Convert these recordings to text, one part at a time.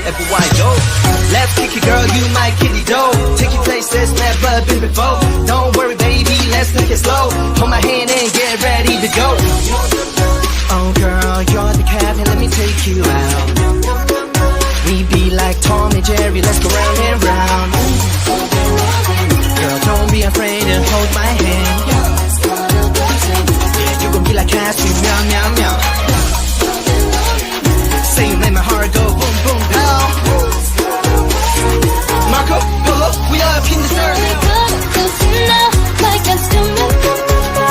everywhere I go. Let's kick it, girl, you my kitty dough. Take you places never been before. Don't worry, baby, let's take it slow. Hold my hand and get ready to go. Oh, girl, you're the captain, let me take you out. We be like Tom and Jerry, let's go round and round. Girl, don't be afraid to hold my hand. Yeah, you gon' be like Cassie, meow, meow, meow. Say you make my heart go boom, boom, pow. Marco, Polo, we up in the dirt. Like I still remember.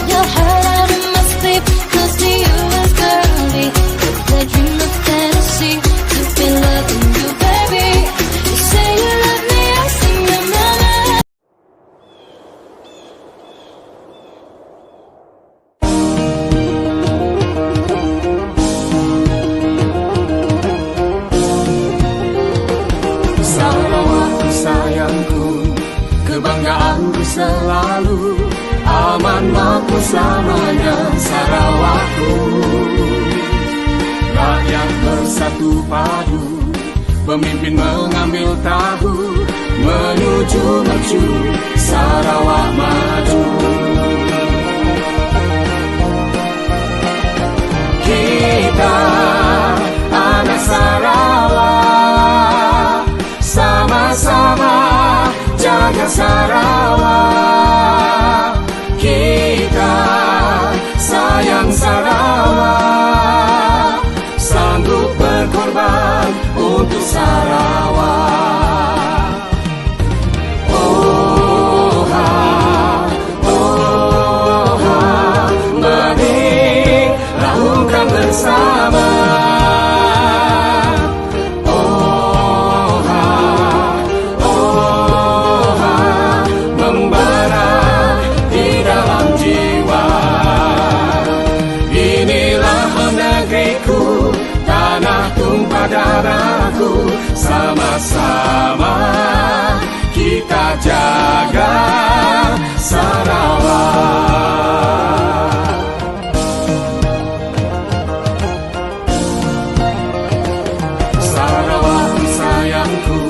Your heart out of my sleep. Close to you is girly. It's a dream of fantasy. To be loving you, baby. You say you love me, I sing your mama. Sarawak sayangku, kebanggaanku selalu. Aman makmur selamanya Sarawakku. Rakyat bersatu padu, pemimpin mengambil tahu, menuju maju Sarawak maju. Kita anak Sarawak, sama-sama jaga Sarawak. Kita sayang Sarawak, sanggup berkorban untuk Sarawak. Oh ha, mari lakukan bersama. Darahku, sama-sama kita jaga Sarawak. Sarawak sayangku,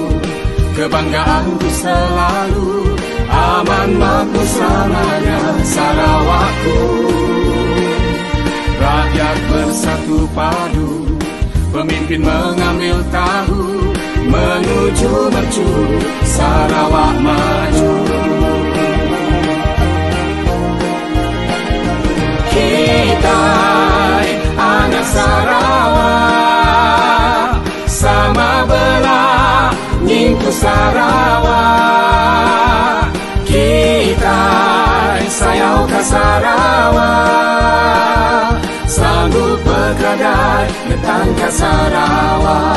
kebanggaanku selalu. Aman makmur selamanya Sarawakku. Rakyat bersatu padu, pemimpin mengambil tahu, menuju mercu Sarawak maju. Kita anak Sarawak, sama belah nyingku Sarawak. Kita sayang ke Sarawak, sanggup berkadar datang ke Sarawak.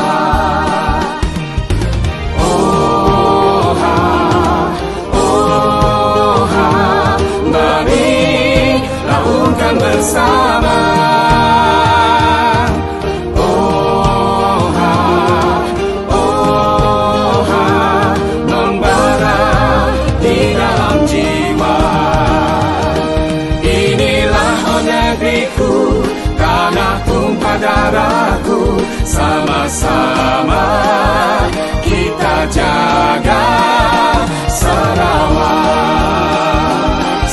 Oh ha, mari lakukan bersama. Oh ha, membara di dalam jiwa. Inilah negeriku, tanah tumpah darahku, sama-sama kita jaga Sarawak.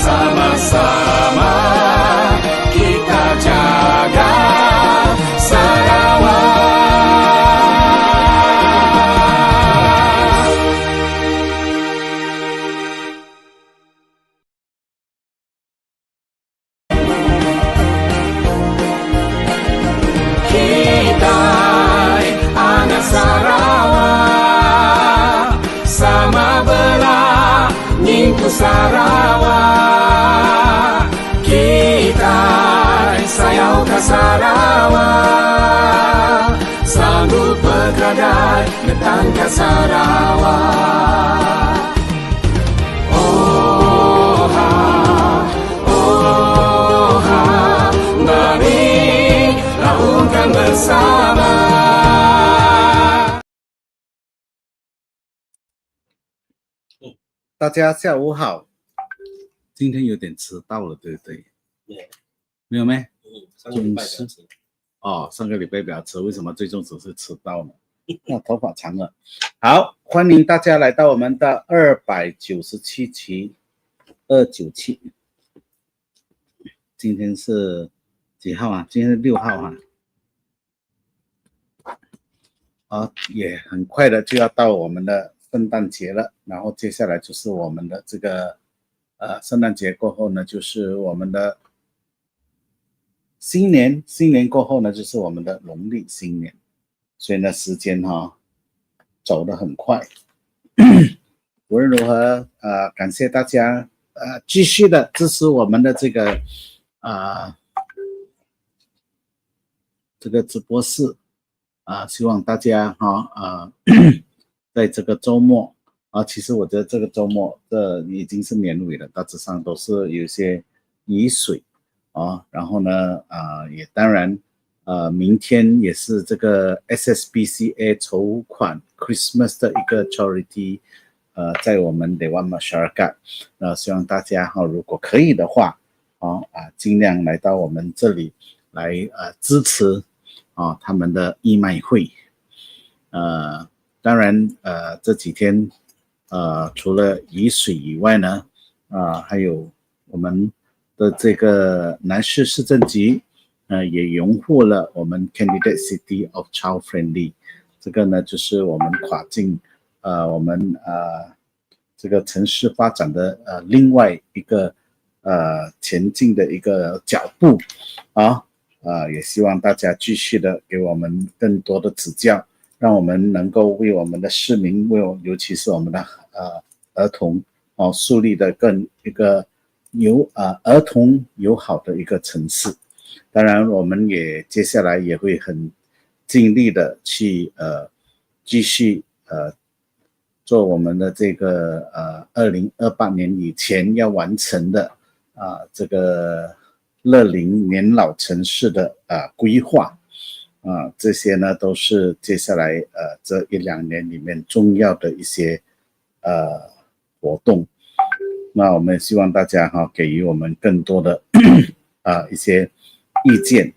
Sama-sama kita jaga Sarawak. Kita anak Sarawak, sama belah nyingku Sarawak. Kita sayang ke Sarawak, sanggup berkadar datang ke Sarawak. Oh ha, mari lakukan bersama. 大家下午好，今天有点迟到了，对不对？没有咩？上个礼拜比较迟。哦，上个礼拜比较迟，为什么最终只是迟到呢？头发长了。好，欢迎大家来到我们的297期297。今天是几号啊？今天是6号啊。也很快的就要到我们的圣诞节了，然后接下来就是我们的这个圣诞节过后呢，就是我们的新年，新年过后呢，就是我们的农历新年，所以呢，时间走得很快。无论如何，感谢大家继续的支持我们的这个这个直播室希望大家在这个周末其实我觉得这个周末这已经是年尾了，大致上都是有一些雨水然后呢也当然明天也是这个 SSBCA 筹款 Christmas 的一个 charity 在我们 Dewan Masyarakat 希望大家如果可以的话尽量来到我们这里来支持他们的义卖会。当然这几天除了雨水以外呢还有我们的这个南市市政局也拥护了我们 Candidate City of Child Friendly， 这个呢就是我们跨境我们这个城市发展的另外一个前进的一个脚步也希望大家继续的给我们更多的指教，让我们能够为我们的市民，尤其是我们的儿童树立的更一个儿童友好的一个城市。当然我们也接下来也会很尽力的去继续做我们的这个2028年以前要完成的这个乐龄年老城市的规划这些呢都是接下来这1-2年里面重要的一些活动。那我们希望大家给予我们更多的一些意见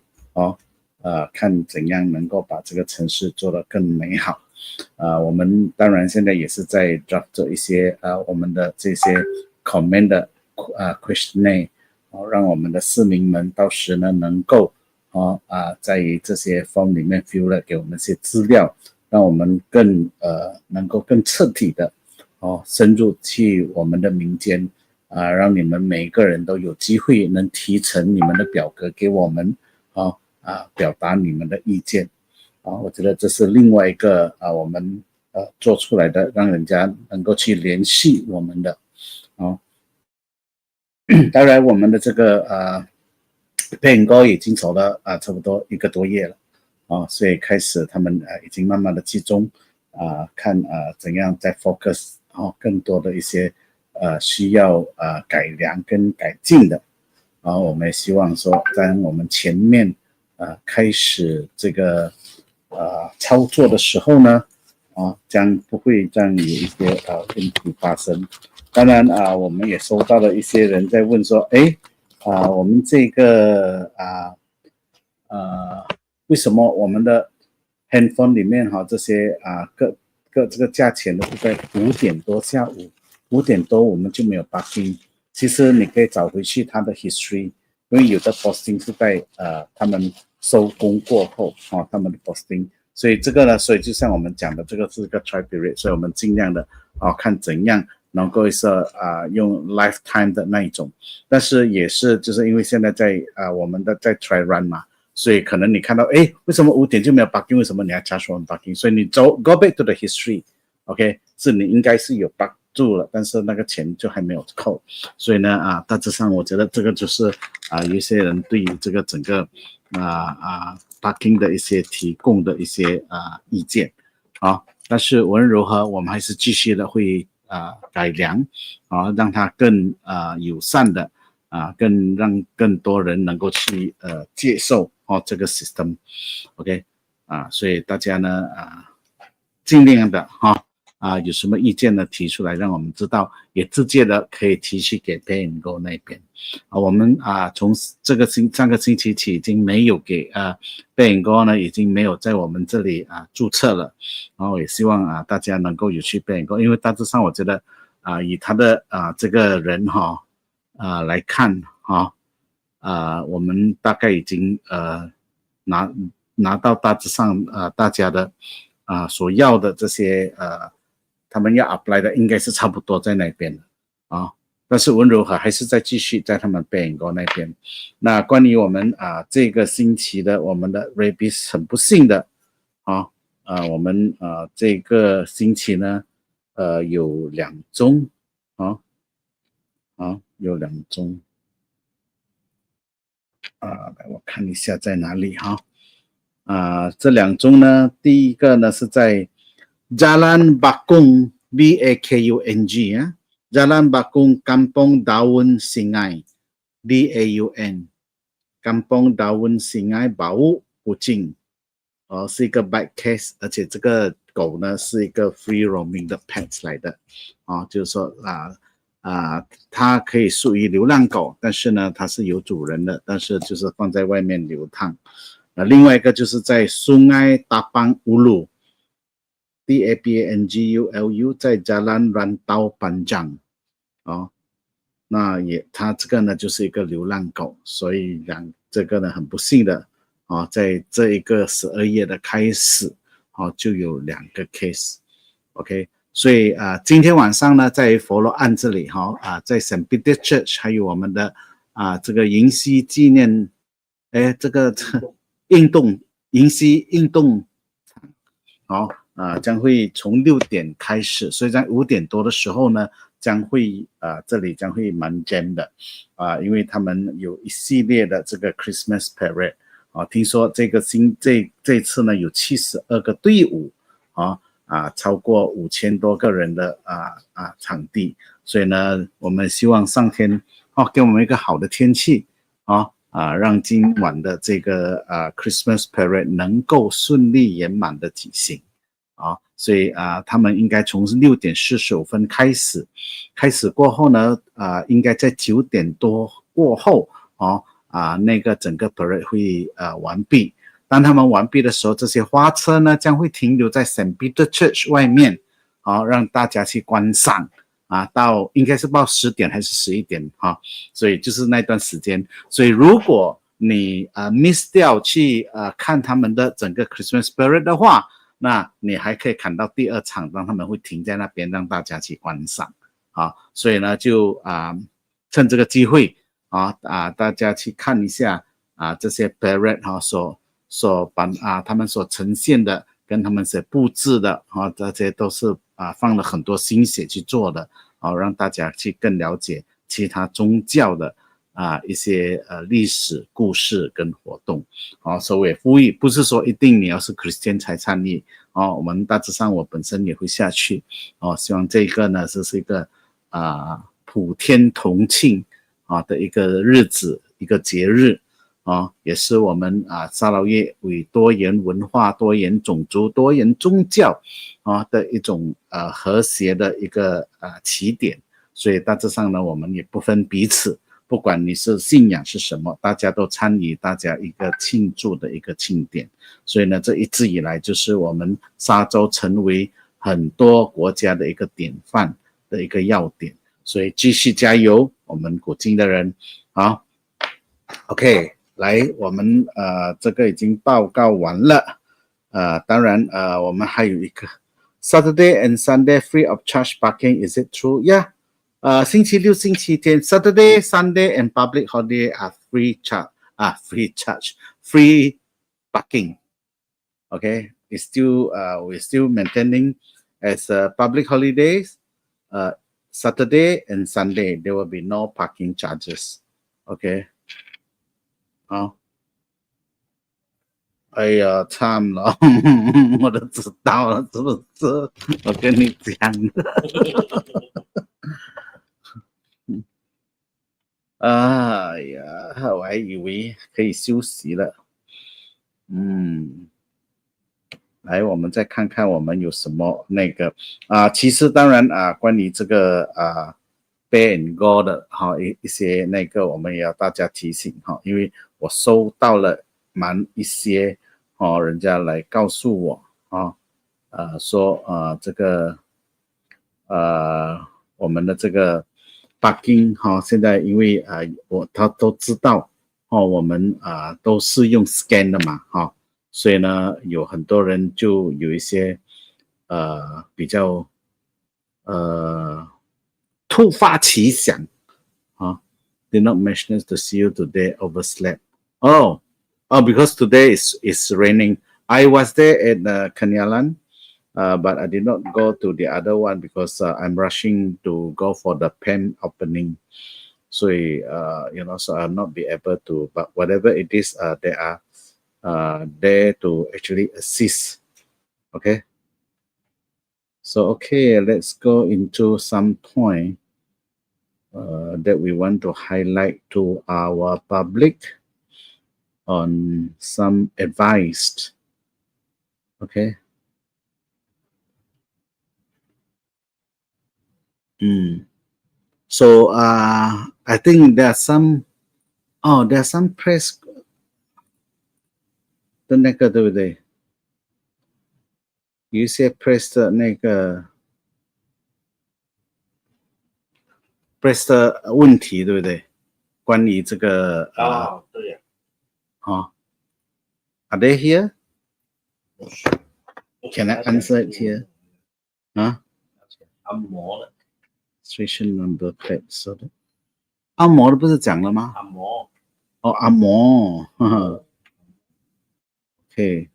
看怎样能够把这个城市做得更美好。我们当然现在也是在 draft 着一些我们的这些 comment 的questionnaire，让我们的市民们到时呢能够在这些 form 里面 fill 了给我们一些资料，让我们更能够更彻底的深入去我们的民间让你们每一个人都有机会能提成你们的表格给我们表达你们的意见我觉得这是另外一个我们做出来的，让人家能够去联系我们的当然我们的这个配音歌已经走了差不多1个多月了所以开始他们已经慢慢的集中看怎样再 focus 更多的一些需要改良跟改进的我们也希望说在我们前面开始这个操作的时候呢将不会这样有一些问题发生。当然我们也收到了一些人在问说我们这个为什么我们的 handphone 里面这些各这个价钱都在5点多，下午5点多我们就没有 bugging。其实你可以找回去它的 history， 因为有的 posting 是在他们收工过后他们的 posting， 所以这个呢，所以就像我们讲的，这个是个 try period， 所以我们尽量的看怎样能够是用 lifetime 的那一种，但是也是就是因为现在在我们的在 try run 嘛，所以可能你看到为什么5点就没有 bugging， 为什么你要加说 bugging， 所以你go back to the history， OK， 是你应该是有 bug 住了，但是那个钱就还没有扣，所以呢大致上我觉得这个就是有一些人对于这个整个bugging 的一些提供的一些意见但是无论如何我们还是继续的会改良让它更友善的让更多人能够去接受这个 system， OK 所以大家呢尽量的有什么意见呢提出来，让我们知道，也直接的可以提去给 Pay and Go 那边。我们从上个星期起已经没有给Pay and Go 呢，已经没有在我们这里注册了。然后也希望大家能够有去 Pay and Go， 因为大致上我觉得以他的这个人来看我们大概已经拿到大致上大家的所要的这些他们要 apply 的应该是差不多在那边的但是无论如何还是在继续在他们 Pay and Go 那边。那关于我们这个星期的我们的 rabies 很不幸的我们这个星期呢有2宗有2宗来我看一下在哪里这2宗呢，第一个呢是在 Jalan Bakung Bakung Jalan Bakung Kampung Daun Singai Daun Kampung Daun Singai Bau Kucing是一个 bad case， 而且这个狗呢是一个 free roaming 的 pets 来的就是说它可以属于流浪狗，但是呢它是有主人的，但是就是放在外面流淌。另外一个就是在 Sungai Tapang Ulu Tapangulu 在 Jalan Rantau Panjang那它这个呢就是一个流浪狗，所以这个呢很不幸的在这一个12月的开始就有2个 case OK。所以今天晚上呢，在佛罗岸这里在 St. Peter Church 还有我们的这个银溪纪念这个银溪运动场将会从6点开始，所以在5点多的时候呢，这里将会蛮 jam 的因为他们有一系列的这个 Christmas parade 听说这次呢有72个队伍超过5000多个人的场地，所以呢，我们希望上天给我们一个好的天气让今晚的这个Christmas parade 能够顺利圆满的举行所以他们应该从6点45分开始过后呢应该在9点多过后那个整个 parade 会完毕。当他们完毕的时候，这些花车呢将会停留在 St. Peter Church 外面让大家去观赏到应该是到10点还是11点所以就是那段时间。所以如果你miss 掉去看他们的整个 Christmas parade 的话，那你还可以看到第2场，让他们会停在那边让大家去观赏所以呢就趁这个机会大家去看一下这些 parade 他们所呈现的跟他们所布置的这些都是放了很多心血去做的让大家去更了解其他宗教的一些历史故事跟活动所以我也呼吁，不是说一定你要是 Christian 才参与我们大致上我本身也会下去希望这个呢是一个普天同庆的一个日子，一个节日也是我们沙劳越为多元文化、多元种族、多元宗教的一种和谐的一个起点。所以大致上呢，我们也不分彼此，不管你是信仰是什么，大家都参与大家一个庆祝的一个庆典。所以呢，这一直以来就是我们沙洲成为很多国家的一个典范的一个要点。所以继续加油，我们古晋的人OK。来，我们这个已经报告完了当然我们还有一个 Saturday and Sunday free of charge parking, is it true? Yeah. 星期六、星期天 Saturday, Sunday and public holiday are free parking. Okay, it's still we're still maintaining as public holidays. Saturday and Sunday there will be no parking charges. Okay. 哎呀，惨了，我都知道了，是不是？我跟你讲的。哎呀，我还以为可以休息了。来，我们再看看我们有什么那个其实当然关于这个pay and go 的一些那个，我们也要大家提醒因为我收到了一些人家来告诉我说这个我们的这个 parking 现在因为他都知道我们都是用 scan 的嘛所以呢有很多人就有一些比较突发奇想did not mention to see you today overslept because today is raining. I was there at Kanyalan but I did not go to the other one because I'm rushing to go for the pen opening. So so I'll not be able to. But whatever it is, they are there to actually assist. Okay. So okay, let's go into some point that we want to highlight to our public on some advice. Okay. So I think there are some press 的那个对不对？有一些 press 的那个 press 的问题对不对？关于这个对呀。Are they here? Can I answer it here? 按摩的， Registration number plate 说的，按摩的不是讲了吗？按摩。按摩。Okay.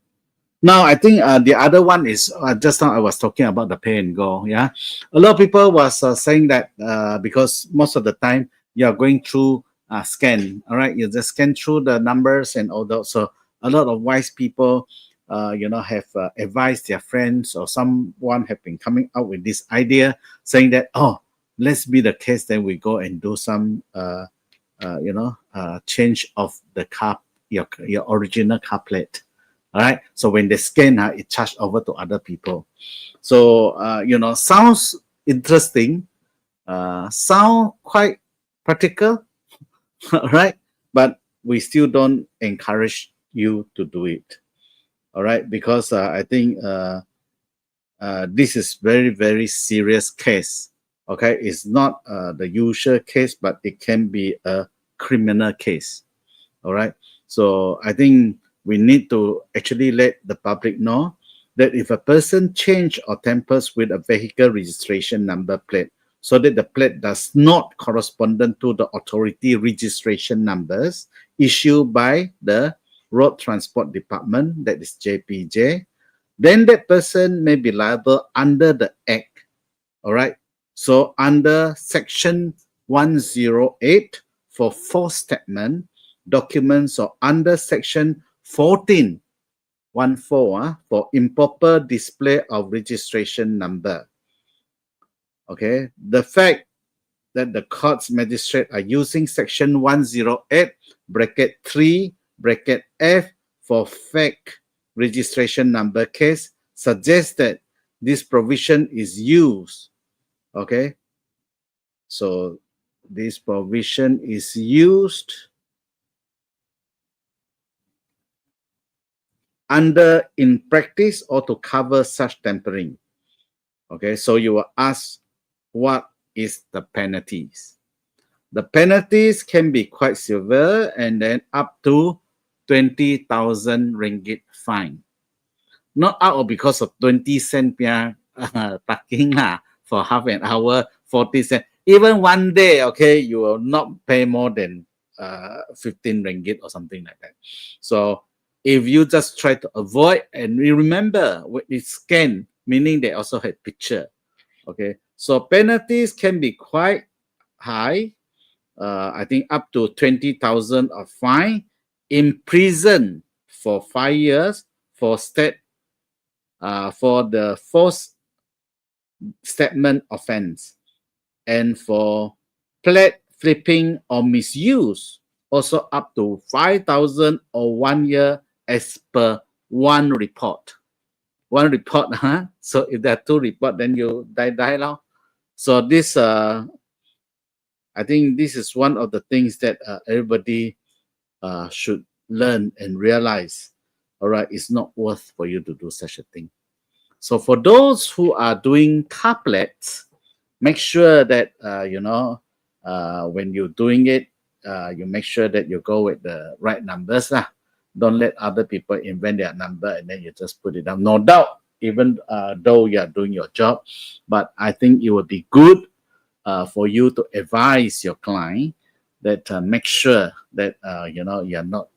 Now I think the other one is just now I was talking about the pay and go. Yeah, a lot of people was saying that because most of the time you are going through scan. All right, you just scan through the numbers and all that. So a lot of wise people, have advised their friends or someone have been coming out with this idea, saying that let's be the case. Then we go and do some change of the car, your original car plate. All right. So when they scan, it charged over to other people. So, sounds interesting, sound quite practical, all right? But we still don't encourage you to do it, all right? Because I think this is very, very serious case, okay? It's not the usual case, but it can be a criminal case, all right? So I think we need to actually let the public know that if a person change or tampers with a vehicle registration number plate so that the plate does not correspond to the authority registration numbers issued by the Road Transport Department, that is JPJ, then that person may be liable under the Act. All right. So under Section 108 for false statement documents, or under Section 14 for improper display of registration number. Okay, the fact that the court's magistrate are using Section 108 bracket 3 bracket F for fake registration number case suggests that this provision is used. Okay, so this provision is used under in practice or to cover such tampering. Okay, so you will ask, what is the penalties? The penalties can be quite severe and then up to 20,000 ringgit fine. Not out because of 20 cent parking for half an hour, 40 cents. Even one day, okay, you will not pay more than 15 ringgit or something like that. So if you just try to avoid, and remember, it's scan, meaning they also had picture. Okay, so penalties can be quite high. I think up to 20,000 of fine, imprisoned for 5 years for the false statement offense, and for plate flipping or misuse, also up to 5,000 or 1 year as per one report. one report, huh? So if there are 2 reports, then you die now. So this, I think this is one of the things that everybody should learn and realize. All right, it's not worth for you to do such a thing. So for those who are doing couplets, make sure that when you're doing it, you make sure that you go with the right numbers lah. Don't let other people invent their number and then you just put it down. No doubt, even though you are doing your job, but I think it would be good for you to advise your client that make sure that you're not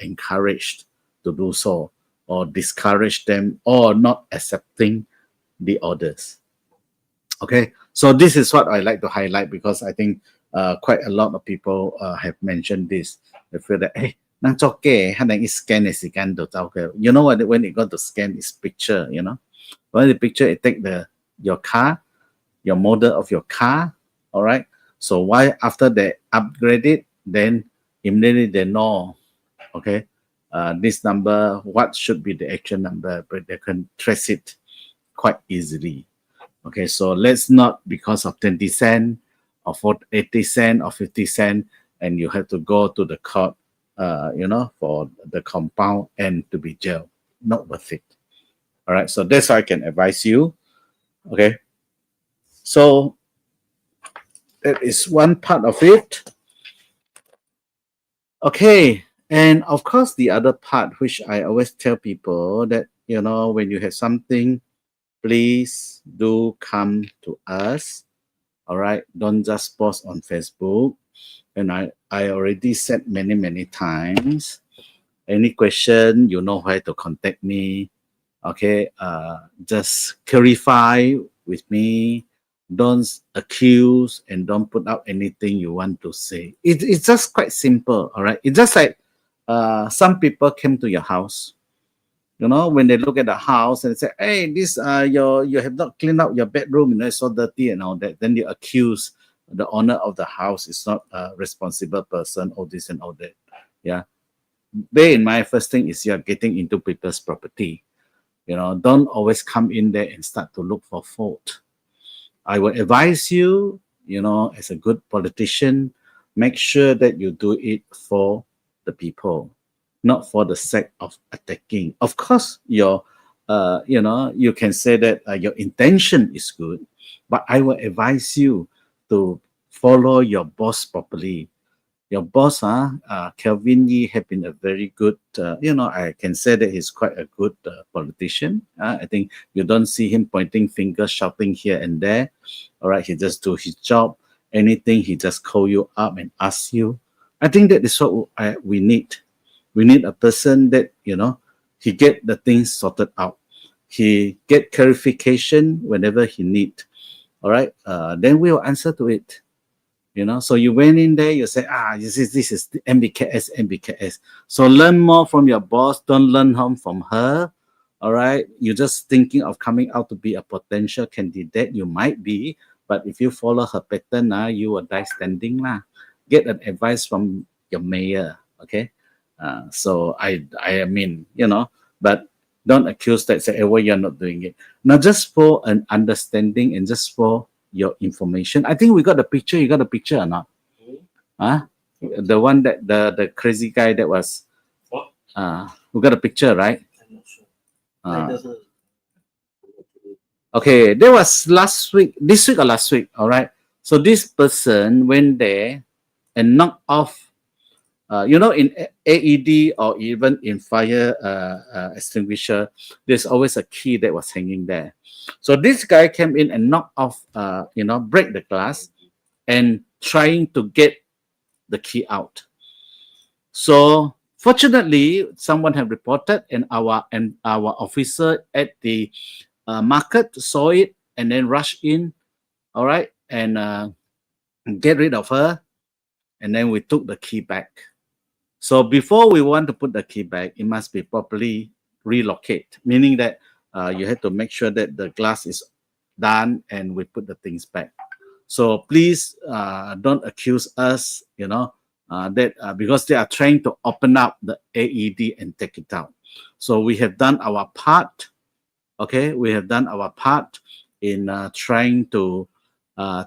encouraged to do so, or discourage them, or not accepting the orders. Okay, so this is what I like to highlight, because I think quite a lot of people have mentioned this. They feel that, hey, nang choke, nang scan is scan to choke. You know what? When it got to scan is picture. You know, when the picture, it take your car, your model of your car. All right. So why after they upgrade it, then immediately they know, okay, this number, what should be the actual number, but they can trace it quite easily. Okay, so let's not, because of 20 cents or 80 cents or 50 cents, and you have to go to the court, for the compound and to be jailed. Not worth it. All right, so that's how I can advise you. Okay, so that is one part of it. Okay, and of course, the other part, which I always tell people, that, when you have something, please do come to us. All right, don't just post on Facebook. And I already said many times, any question, you know where to contact me. Okay, just clarify with me. Don't accuse and don't put out anything you want to say. It's just quite simple. All right, it's just like some people came to your house. When they look at the house and say, hey, this you have not cleaned up your bedroom, it's so dirty and all that, then you accuse the owner of the house is not a responsible person, all this and all that. Yeah. Bear in mind, first thing is you're getting into people's property. Don't always come in there and start to look for fault. I will advise you, as a good politician, make sure that you do it for the people, not for the sake of attacking. Of course, you can say that your intention is good, but I will advise you to follow your boss properly. Your boss, Kelvin Yee, have been a very good, I can say that he's quite a good politician. I think you don't see him pointing fingers, shouting here and there. All right, he just do his job. Anything, he just call you up and ask you. I think that is what we need. We need a person that, he get the things sorted out. He get clarification whenever he need. All right, then we'll answer to it. So you went in there, you say, this is the MBKS. So learn more from your boss. Don't learn from her. All right, you're just thinking of coming out to be a potential candidate. You might be, but if you follow her pattern, you will die standing. Get an advice from your mayor. Okay. So I mean, but don't accuse that, say, well, you're not doing it. Now, just for an understanding and just for your information. I think we got the picture. You got the picture or not? The one that the crazy guy that was. We got a picture, right? I'm not sure. Okay, that was last week. This week or last week? All right. So this person went there and knocked off. In AED or even in fire extinguisher, there's always a key that was hanging there. So this guy came in and knocked off, break the glass and trying to get the key out. So fortunately, someone had reported, and our officer at the market saw it and then rushed in, all right, and get rid of her. And then we took the key back. So before we want to put the key back, it must be properly relocated, meaning that you have to make sure that the glass is done and we put the things back. So please don't accuse us, that because they are trying to open up the AED and take it out. So we have done our part. Okay, we have done our part in trying to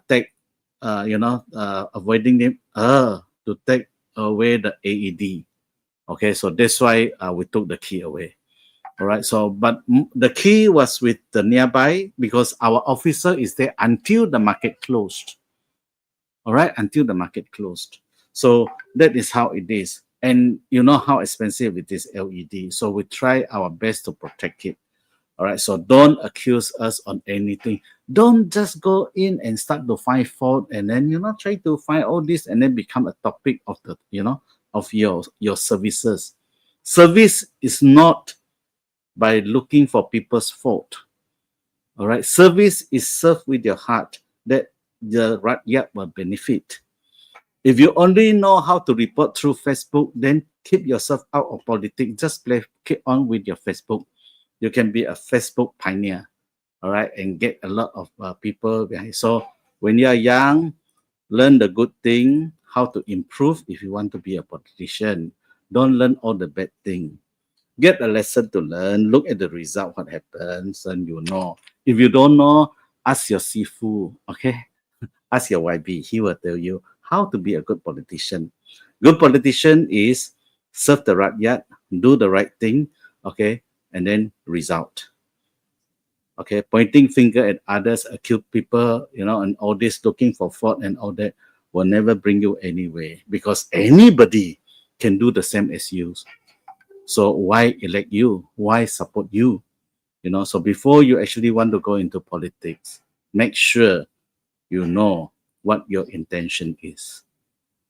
take, avoiding them, to take away the AED. Okay, so that's why we took the key away. All right, so but the key was with the nearby because our officer is there until the market closed. All right, until the market closed. So that is how it is. And you know how expensive it is, LED. So we try our best to protect it. All right, so don't accuse us on anything. Don't just go in and start to find fault and then, try to find all this and then become a topic of the, of your services. Service is not by looking for people's fault. All right, service is served with your heart that the rakyat will benefit. If you only know how to report through Facebook, then keep yourself out of politics. Just keep on with your Facebook. You can be a Facebook pioneer, all right, and get a lot of people behind. So when you are young, learn the good thing, how to improve if you want to be a politician. Don't learn all the bad thing. Get a lesson to learn. Look at the result, what happens, and you know. If you don't know, ask your Sifu, okay? Ask your YB. He will tell you how to be a good politician. Good politician is serve the rakyat, do the right thing, okay, and then result. Okay, pointing finger at others, accuse people, and all this looking for fault and all that will never bring you anywhere because anybody can do the same as you. So why elect you? Why support you? So before you actually want to go into politics, make sure you know what your intention is.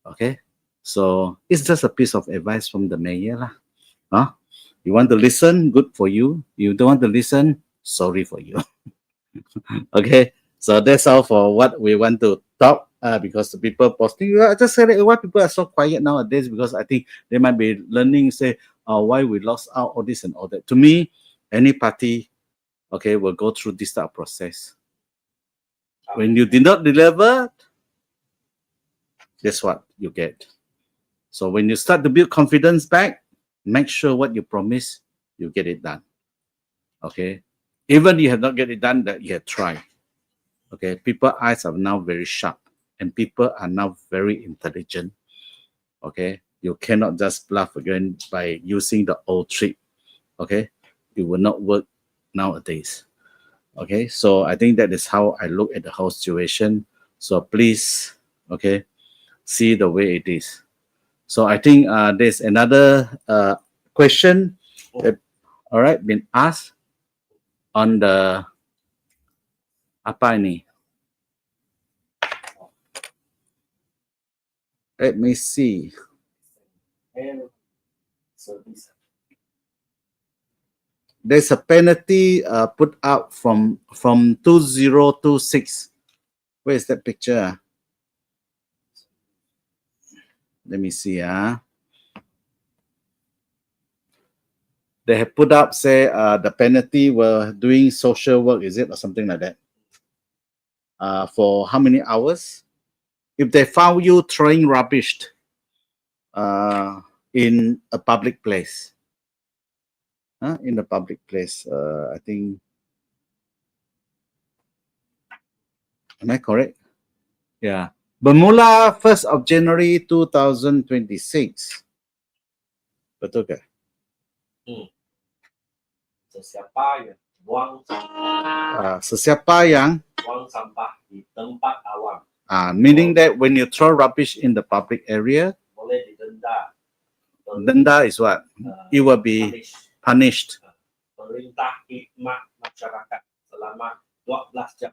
Okay? So it's just a piece of advice from the mayor. Huh? You want to listen? Good for you. You don't want to listen? Sorry for you. Okay? So that's all for what we want to talk because the people posting, I just said why people are so quiet nowadays because I think they might be learning, say, why we lost out all this and all that. To me, any party, okay, will go through this type of process. When you did not deliver, that's what you get. So when you start to build confidence back, make sure what you promise, you get it done. Okay? Even you have not get it done, that you have tried. Okay? People's eyes are now very sharp and people are now very intelligent. Okay? You cannot just bluff again by using the old trick. Okay? It will not work nowadays. Okay? So I think that is how I look at the whole situation. So please, okay, see the way it is. So I think there's another question that, all right, been asked on the apa ini? Let me see. There's a penalty put out from 2026. Where is that picture? Let me see. They have put up, say, the penalty were doing social work, is it, or something like that? For how many hours? If they found you throwing rubbish in a public place, in a public place, I think, am I correct? Yeah. Bermula 1st of January 2026. Betul ke? Sesiapa yang buang Sesiapa yang sampah di tempat awam meaning that when you throw rubbish in the public area, boleh didenda. denda is what? It will be punished. Perintah khidmat masyarakat selama 12 jam.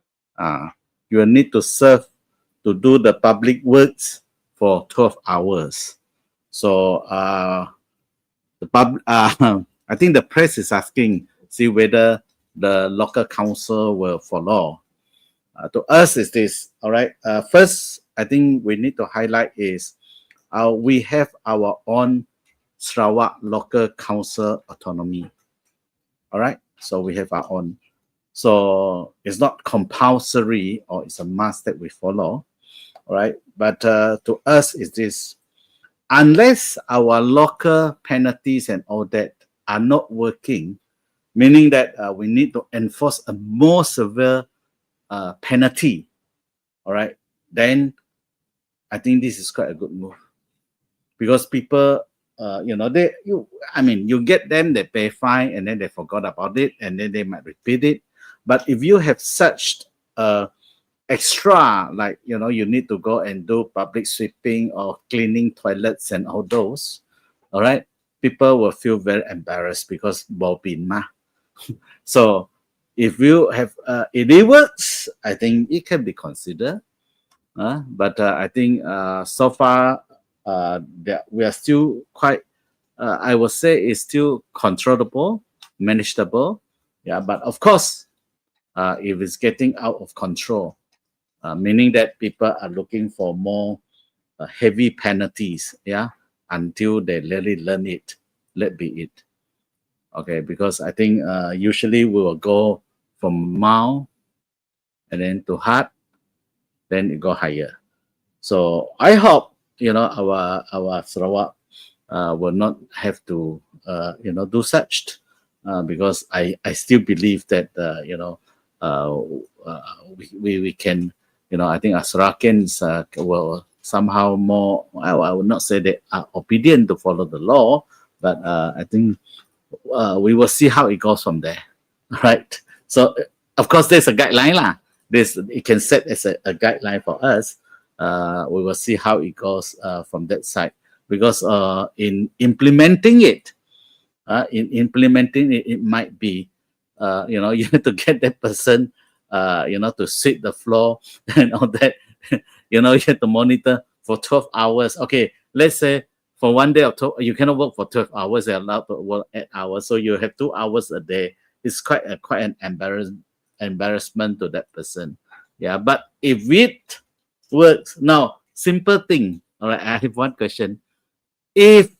You will need to serve to do the public works for 12 hours. So I think the press is asking, see whether the local council will follow. To us is this, all right. First, I think we need to highlight is we have our own Sarawak local council autonomy. All right, so we have our own. So it's not compulsory or it's a must that we follow. All right, but to us is this, unless our local penalties and all that are not working, meaning that we need to enforce a more severe penalty. All right, then I think this is quite a good move, because people, you get them, they pay fine, and then they forgot about it, and then they might repeat it. But if you have such extra, like, you need to go and do public sweeping or cleaning toilets and all those, all right, people will feel very embarrassed because bobin ma. So if you have, it works, I think it can be considered. But I think so far that we are still quite, I would say it's still controllable, manageable. Yeah, but of course, if it's getting out of control, meaning that people are looking for more heavy penalties, yeah, until they really learn it, let be it. Okay, because I think usually we will go from mild and then to hard, then it go higher. So I hope, our Sarawak will not have to, do such, because I still believe that, we can, I think as Sarawakians will somehow more, I would not say they are obedient to follow the law, but I think we will see how it goes from there, right? So of course there's a guideline lah. It can set as a guideline for us. We will see how it goes from that side, because in implementing it, it might be, you have to get that person, to sweep the floor and all that. You have to monitor for 12 hours. Okay, let's say for one day or 12, you cannot work for 12 hours. They're allowed to work 8 hours, so you have 2 hours a day. It's quite an embarrassment to that person. Yeah, but if it works, now simple thing. All right, I have one question. If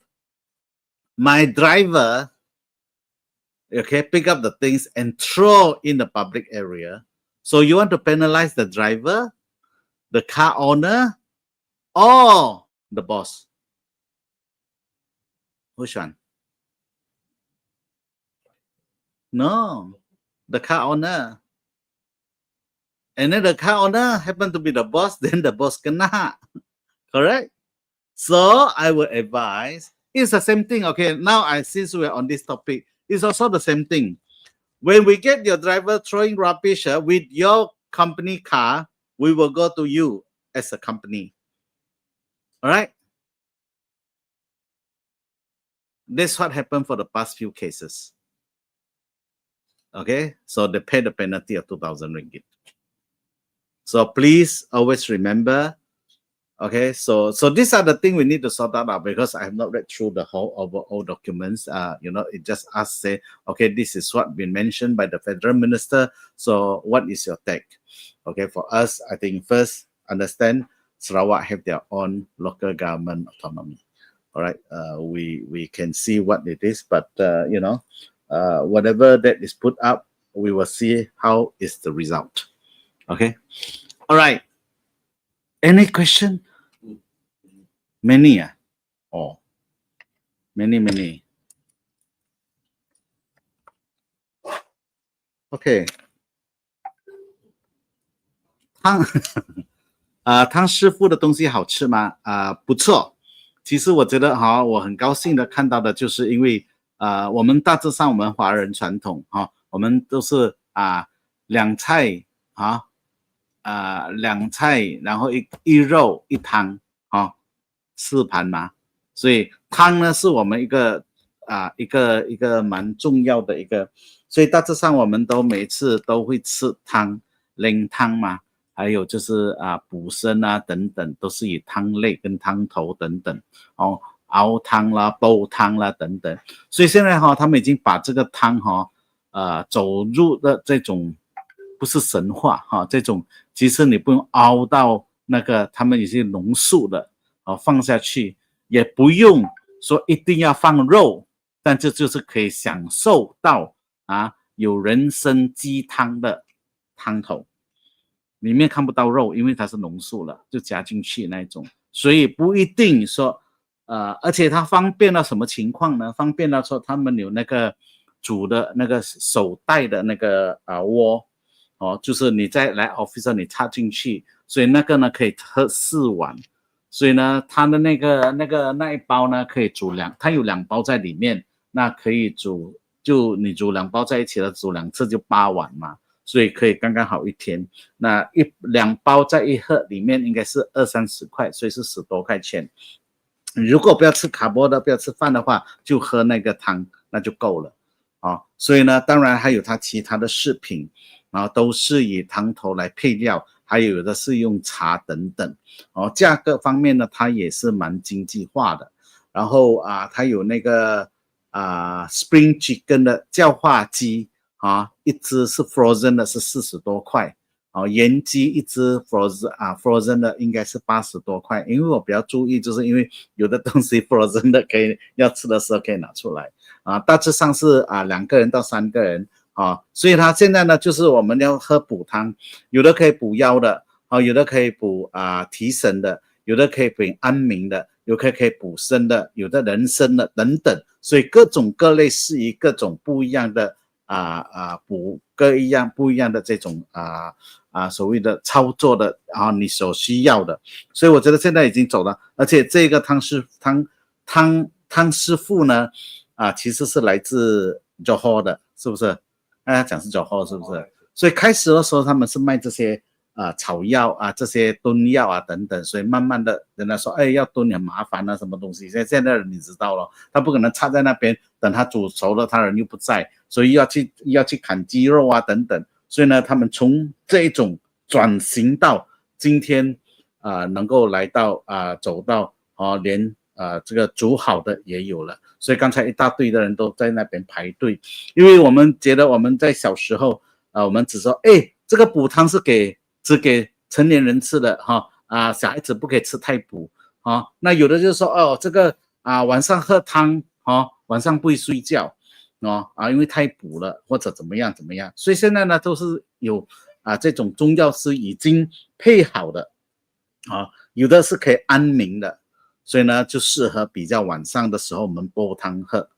my driver, okay, pick up the things and throw in the public area, so you want to penalize the driver, the car owner, or the boss? Which one? No, the car owner. And then the car owner happen to be the boss, then the boss kena. Correct? So I would advise, it's the same thing. Okay, now since we're on this topic, it's also the same thing. When we get your driver throwing rubbish with your company car, we will go to you as a company. All right? That's what happened for the past few cases. Okay, so they pay the penalty of 2,000 ringgit. So please always remember. Okay, so these are the things we need to sort out, because I have not read through the whole overall documents. It just say, okay, this is what been mentioned by the federal minister. So what is your take? Okay, for us, I think first understand Sarawak have their own local government autonomy. All right, we can see what it is, but whatever that is put up, we will see how is the result. Okay, all right. Any question? Many, oh, many. Okay. 汤师傅的东西好吃吗？不错。其实我觉得我很高兴的看到的就是因为我们大致上我们华人传统我们都是两菜两菜，然后一肉一汤4盘嘛，所以汤呢是我们一个蛮重要的一个，所以大致上我们都每次都会吃汤，靓汤嘛，还有就是补参等等，都是以汤类跟汤头等等熬汤啦、煲汤啦等等，所以现在他们已经把这个汤走入的这种不是神话这种，其实你不用熬到那个他们已经浓缩的放下去，也不用说一定要放肉，但这就是可以享受到有人参鸡汤的汤头，里面看不到肉，因为它是浓缩了，就加进去那种，所以不一定说而且它方便到什么情况呢？方便到说他们有那个煮的那个手带的那个锅哦，就是你再来 office 你插进去，所以那个呢可以喝4碗，所以呢它的那一包呢可以煮它有2包在里面，那可以煮，就你煮2包在一起了，煮2次就8碗嘛，所以可以刚刚好1天。那2包在1盒里面应该是20-30块，所以是10多块钱。如果不要吃卡波的，不要吃饭的话，就喝那个汤那就够了啊。所以呢，当然还有它其他的饰品，然后都是以汤头来配料，还有的是用茶等等哦。价格方面呢，它也是蛮经济化的。然后它有那个Spring Chicken 的叫化鸡一只是 frozen 的是40多块。盐鸡一只 frozen 的应该是80多块，因为我比较注意，就是因为有的东西 frozen 的可以要吃的时候可以拿出来大致上是2个人到3个人所以它现在呢就是我们要喝补汤，有的可以补腰的有的可以补提神的，有的可以补安眠的，有的可以补肾的，有的人参的等等，所以各种各类适宜各种不一样的补不一样的这种所谓的操作的你所需要的，所以我觉得现在已经走了，而且这个汤师傅呢其实是来自 Johor 的，是不是？大家讲是 Johor 是不是？所以开始的时候他们是卖这些草药这些炖药等等，所以慢慢的人家说要炖很麻烦什么东西，现在人你知道了，他不可能插在那边等他煮熟了，他人又不在，所以要去砍鸡肉等等，所以呢他们从这一种转型到今天能够来到走到连这个煮好的也有了，所以刚才一大堆的人都在那边排队，因为我们觉得我们在小时候我们只说这个补汤是只给成年人吃的小孩子不可以吃太补那有的就是说这个晚上喝汤晚上不会睡觉因为太补了或者怎么样，所以现在呢都是有这种中药师已经配好的有的是可以安眠的，所以呢就适合比较晚上的时候我们煲汤喝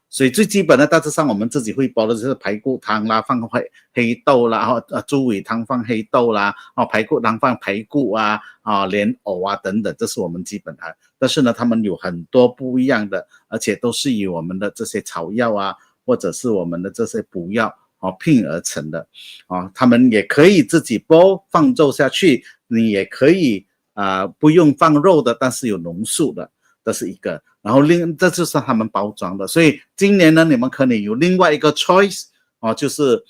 所以最基本的大致上我们自己会煲的就是排骨汤啦，放黑豆啦猪尾汤放黑豆啦排骨汤放排骨莲藕等等，这是我们基本的。但是呢他们有很多不一样的，而且都是以我们的这些草药或者是我们的这些补药拼而成的他们也可以自己煲放肉下去，你也可以不用放肉的，但是有浓素的，这是一个。然后这就是他们包装的，所以今年呢你们可能有另外一个 choice 就是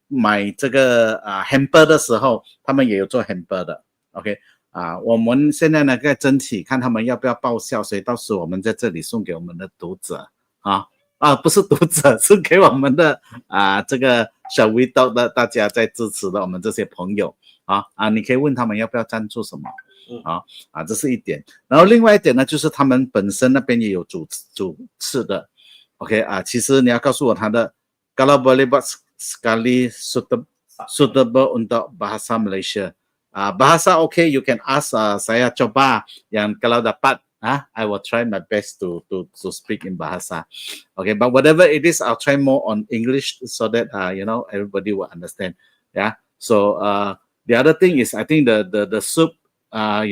买这个hamburger 的时候他们也有做 hamburger 的 OK 我们现在呢在争取看他们要不要报销，所以到时候我们在这里送给我们的读者不是读者，是给我们的这个ShallWEETalk的大家在支持的我们这些朋友你可以问他们要不要赞助什么这是一点。然后另外一点呢就是他们本身那边也有主吃的 OK 其实你要告诉我他的 kalau boleh buat sekali suitable untuk bahasa Malaysia bahasa OK you can ask saya coba yang kalau dapat I will try my best to speak in bahasa okay, but whatever it is I'll try more on English so that everybody will understand so the other thing is I think the soup I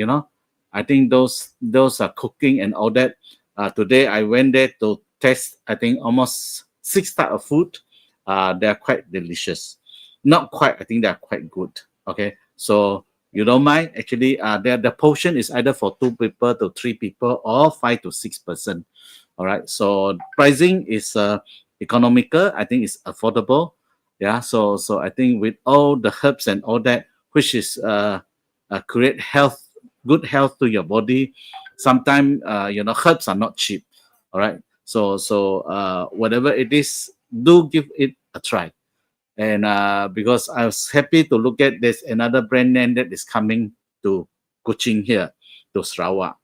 think those are cooking and all that today I went there to test I think almost 6 types of food they are quite delicious, not quite, I think they are quite good okay, so you don't mind actually the portion is either for 2 people to 3 people or 5 to 6 person. All right, so pricing is economical, I think it's affordable so I think with all the herbs and all that which is create good health to your body. Sometimes herbs are not cheap. All right, so whatever it is, do give it a try. And because I was happy to look at this another brand name that is coming to Kuching here to Sarawak.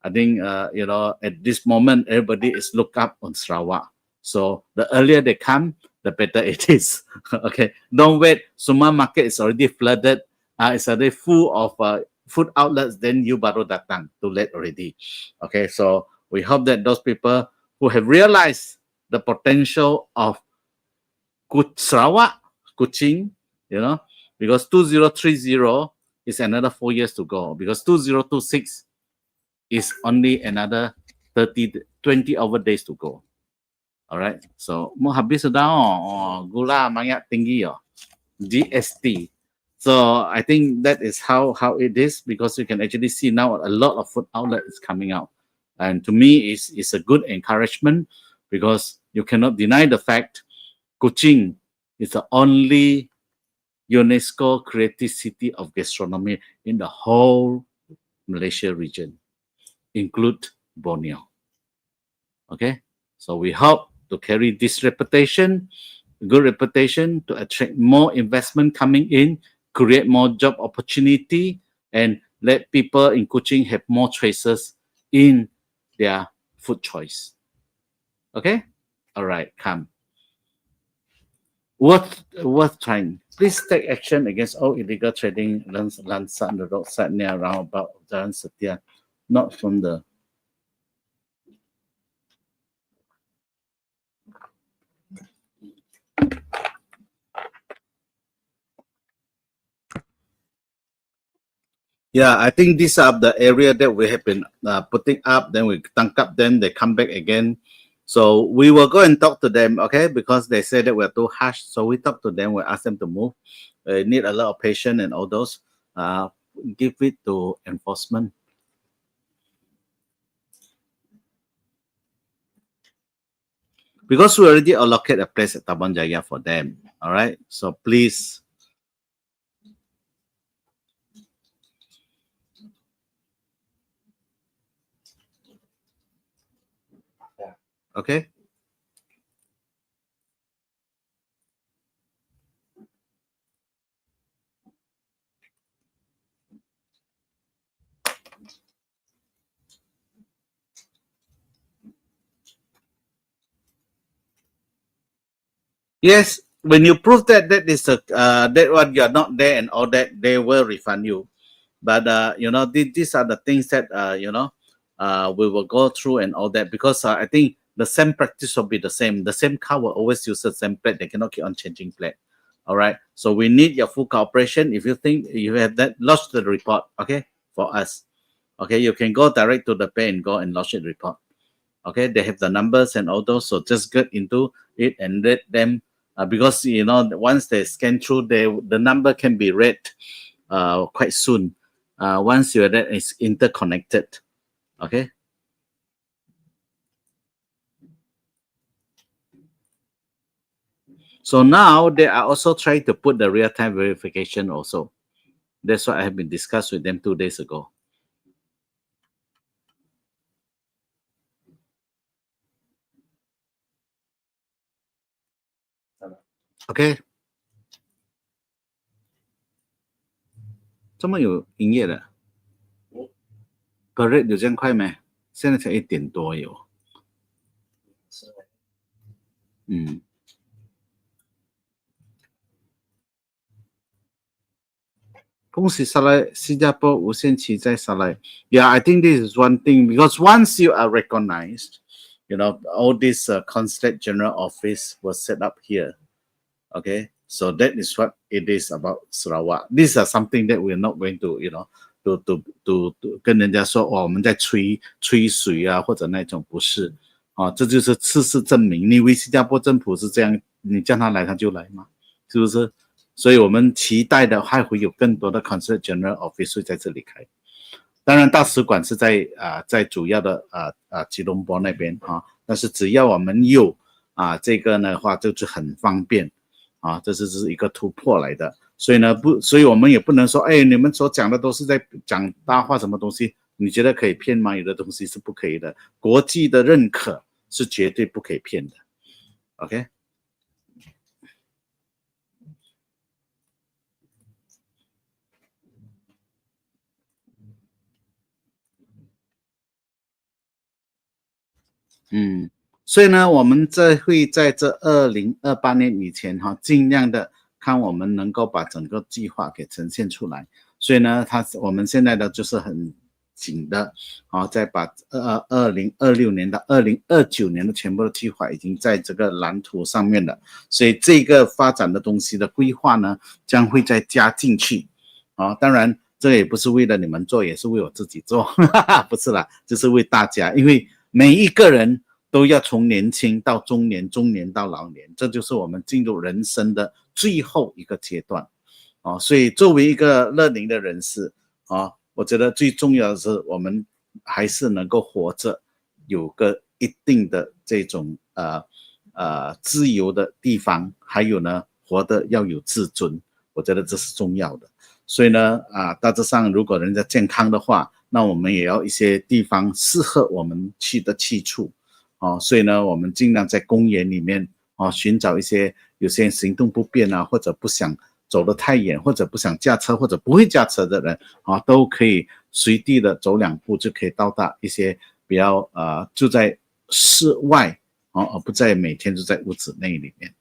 I think at this moment everybody is look up on Sarawak. So the earlier they come, the better it is. Okay, don't wait. Suma market is already flooded. It's already full of food outlets, then you baru datang, too late already. Okay, so we hope that those people who have realized the potential of Sarawak, Kuching, you know, because 2030 is another 4 years to go, because 2026 is only another 20 over days to go. All right, so mau habis sudah gula banyak tinggi GST. So I think that is how it is, because you can actually see now a lot of food outlet is coming out, and to me it's a good encouragement, because you cannot deny the fact Kuching is the only UNESCO creative city of gastronomy in the whole Malaysia region, include Borneo. Okay, so we hope to carry this reputation, good reputation, to attract more investment coming in, create more job opportunity, and let people in Kuching have more choices in their food choice. Okay, all right, come. Worth trying. Please take action against all illegal trading lands on the roadside near roundabout Jalan Setia, not from the Yeah, I think these are the area that we have been putting up. Then we tank up them, they come back again. So we will go and talk to them, okay? Because they say that we're too harsh. So we talk to them, we ask them to move. Need a lot of patience and all those. Give it to enforcement. Because we already allocate a place at Taman Jaya for them, all right? So please. Okay. Yes, when you prove that is a that one you are not there and all that, they will refund you. But you know, these are the things that you know, we will go through and all that, because I think the same practice will be the same. The same car will always use the same plate. They cannot keep on changing plate. All right. So we need your full cooperation. If you think you have that, lodge the report. Okay, for us. Okay, you can go direct to the pay and go and lodge the report. Okay, they have the numbers and all those. So just get into it and let them. Because you know, once they scan through, the number can be read quite soon. Once you're there, it's interconnected. Okay. So now they are also trying to put the real-time verification also. That's what I have been discussed with them 2 days ago. OK， 这么有营业的，per rate 有这样快没？现在才1点多有。嗯。恭喜沙来，新加坡无限期在沙来。Yeah, I think this is one thing, because once you are recognized, you know, all this consulate general office was set up here. Okay, so that is what it is about Sarawak. These are something that we're not going to, you know, to 跟人家说，我们在吹水啊，或者那种不是啊，这就是事实证明。你以为新加坡政府是这样，你叫他来他就来吗？是不是？所以我们期待的还会有更多的 Consulate General Office 在这里开。当然，大使馆是在主要的吉隆坡那边啊，但是只要我们有这个的话，就是很方便啊，这是一个突破来的。所以呢，所以我们也不能说，哎，你们所讲的都是在讲大话，什么东西？你觉得可以骗吗？有的东西是不可以的，国际的认可是绝对不可以骗的。OK。所以呢，我们会在这2028年以前尽量的看我们能够把整个计划给呈现出来。所以呢，我们现在的就是很紧的，再把2026年到2029年的全部的计划已经在这个蓝图上面了，所以这个发展的东西的规划呢，将会再加进去。当然这也不是为了你们做，也是为我自己做，不是啦，就是为大家，因为每一个人都要从年轻到中年，中年到老年，这就是我们进入人生的最后一个阶段。所以作为一个乐龄的人士我觉得最重要的是我们还是能够活着，有个一定的这种自由的地方，还有呢活得要有自尊，我觉得这是重要的。所以呢大致上如果人家健康的话，那我们也要一些地方适合我们去的去处所以呢我们尽量在公园里面寻找一些有些行动不便或者不想走得太远，或者不想驾车，或者不会驾车的人都可以随地的走2步就可以到达一些比较住在室外而不在每天就在屋子内里面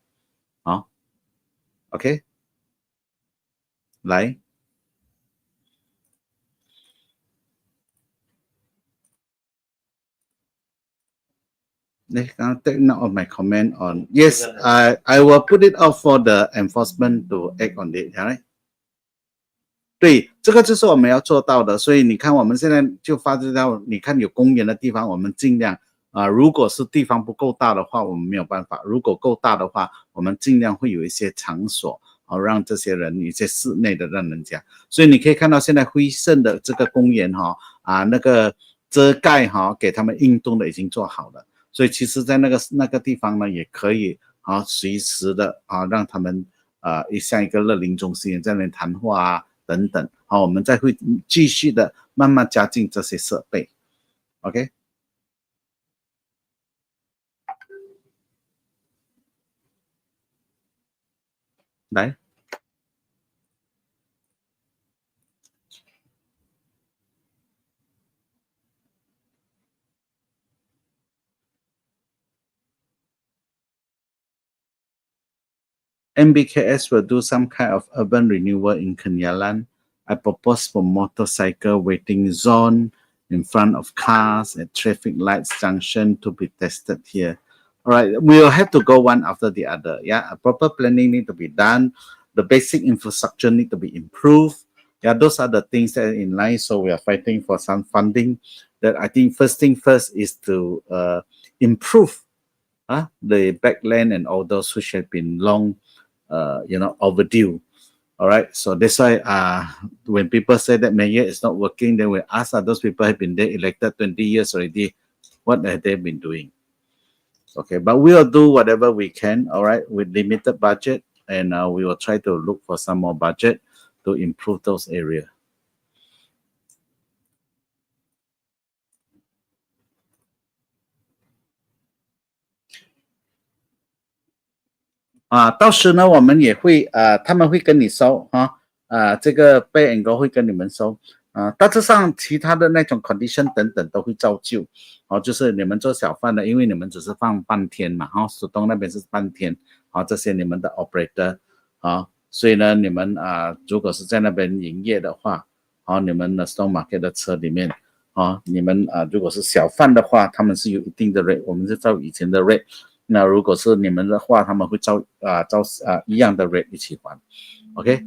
OK 来Can I take note of my comment on? Yes, I will put it out for the enforcement to act on it. Right? 对，这个就是我们要做到的。所以你看，我们现在就发觉到，你看有公园的地方，我们尽量如果是地方不够大的话，我们没有办法；如果够大的话，我们尽量会有一些场所让这些人一些室内的让人家。所以你可以看到现在辉盛的这个公园那个遮盖给他们运动的已经做好了。所以其实在那个地方呢，也可以随时的让他们像一个乐龄中心在那里谈话等等我们再会继续的慢慢加进这些设备 OK 来MBKS will do some kind of urban renewal in Kenyalan. I propose for motorcycle waiting zone in front of cars at traffic lights junction to be tested here. All right, we'll have to go one after the other. Yeah, a proper planning need to be done. The basic infrastructure need to be improved. Yeah, those are the things that are in line. So we are fighting for some funding. That I think first thing first is to improve the backland and all those which have been long overdue. All right, so that's why when people say that mayor is not working, then we ask those people have been there elected 20 years already, what have they been doing? Okay, but we will do whatever we can, all right, with limited budget, and we will try to look for some more budget to improve those areas. 到时呢我们也会他们会跟你收这个Pay and Go会跟你们收大致上其他的那种 condition 等等都会照旧就是你们做小贩的，因为你们只是放半天嘛苏东那边是半天这些你们的 operator 所以呢你们如果是在那边营业的话你们的 Stone Market 的车里面你们如果是小贩的话，他们是有一定的 rate， 我们是照以前的 rate。那如果是你们的话，他们会照一样的 rate 一起还 ，OK？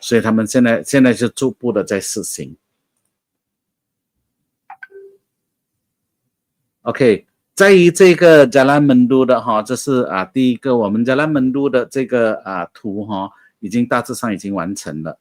所以他们现在是逐步的在试行 ，OK？ 在于这个Jalan Mendu的这是第一个我们Jalan Mendu的这个图已经大致上已经完成了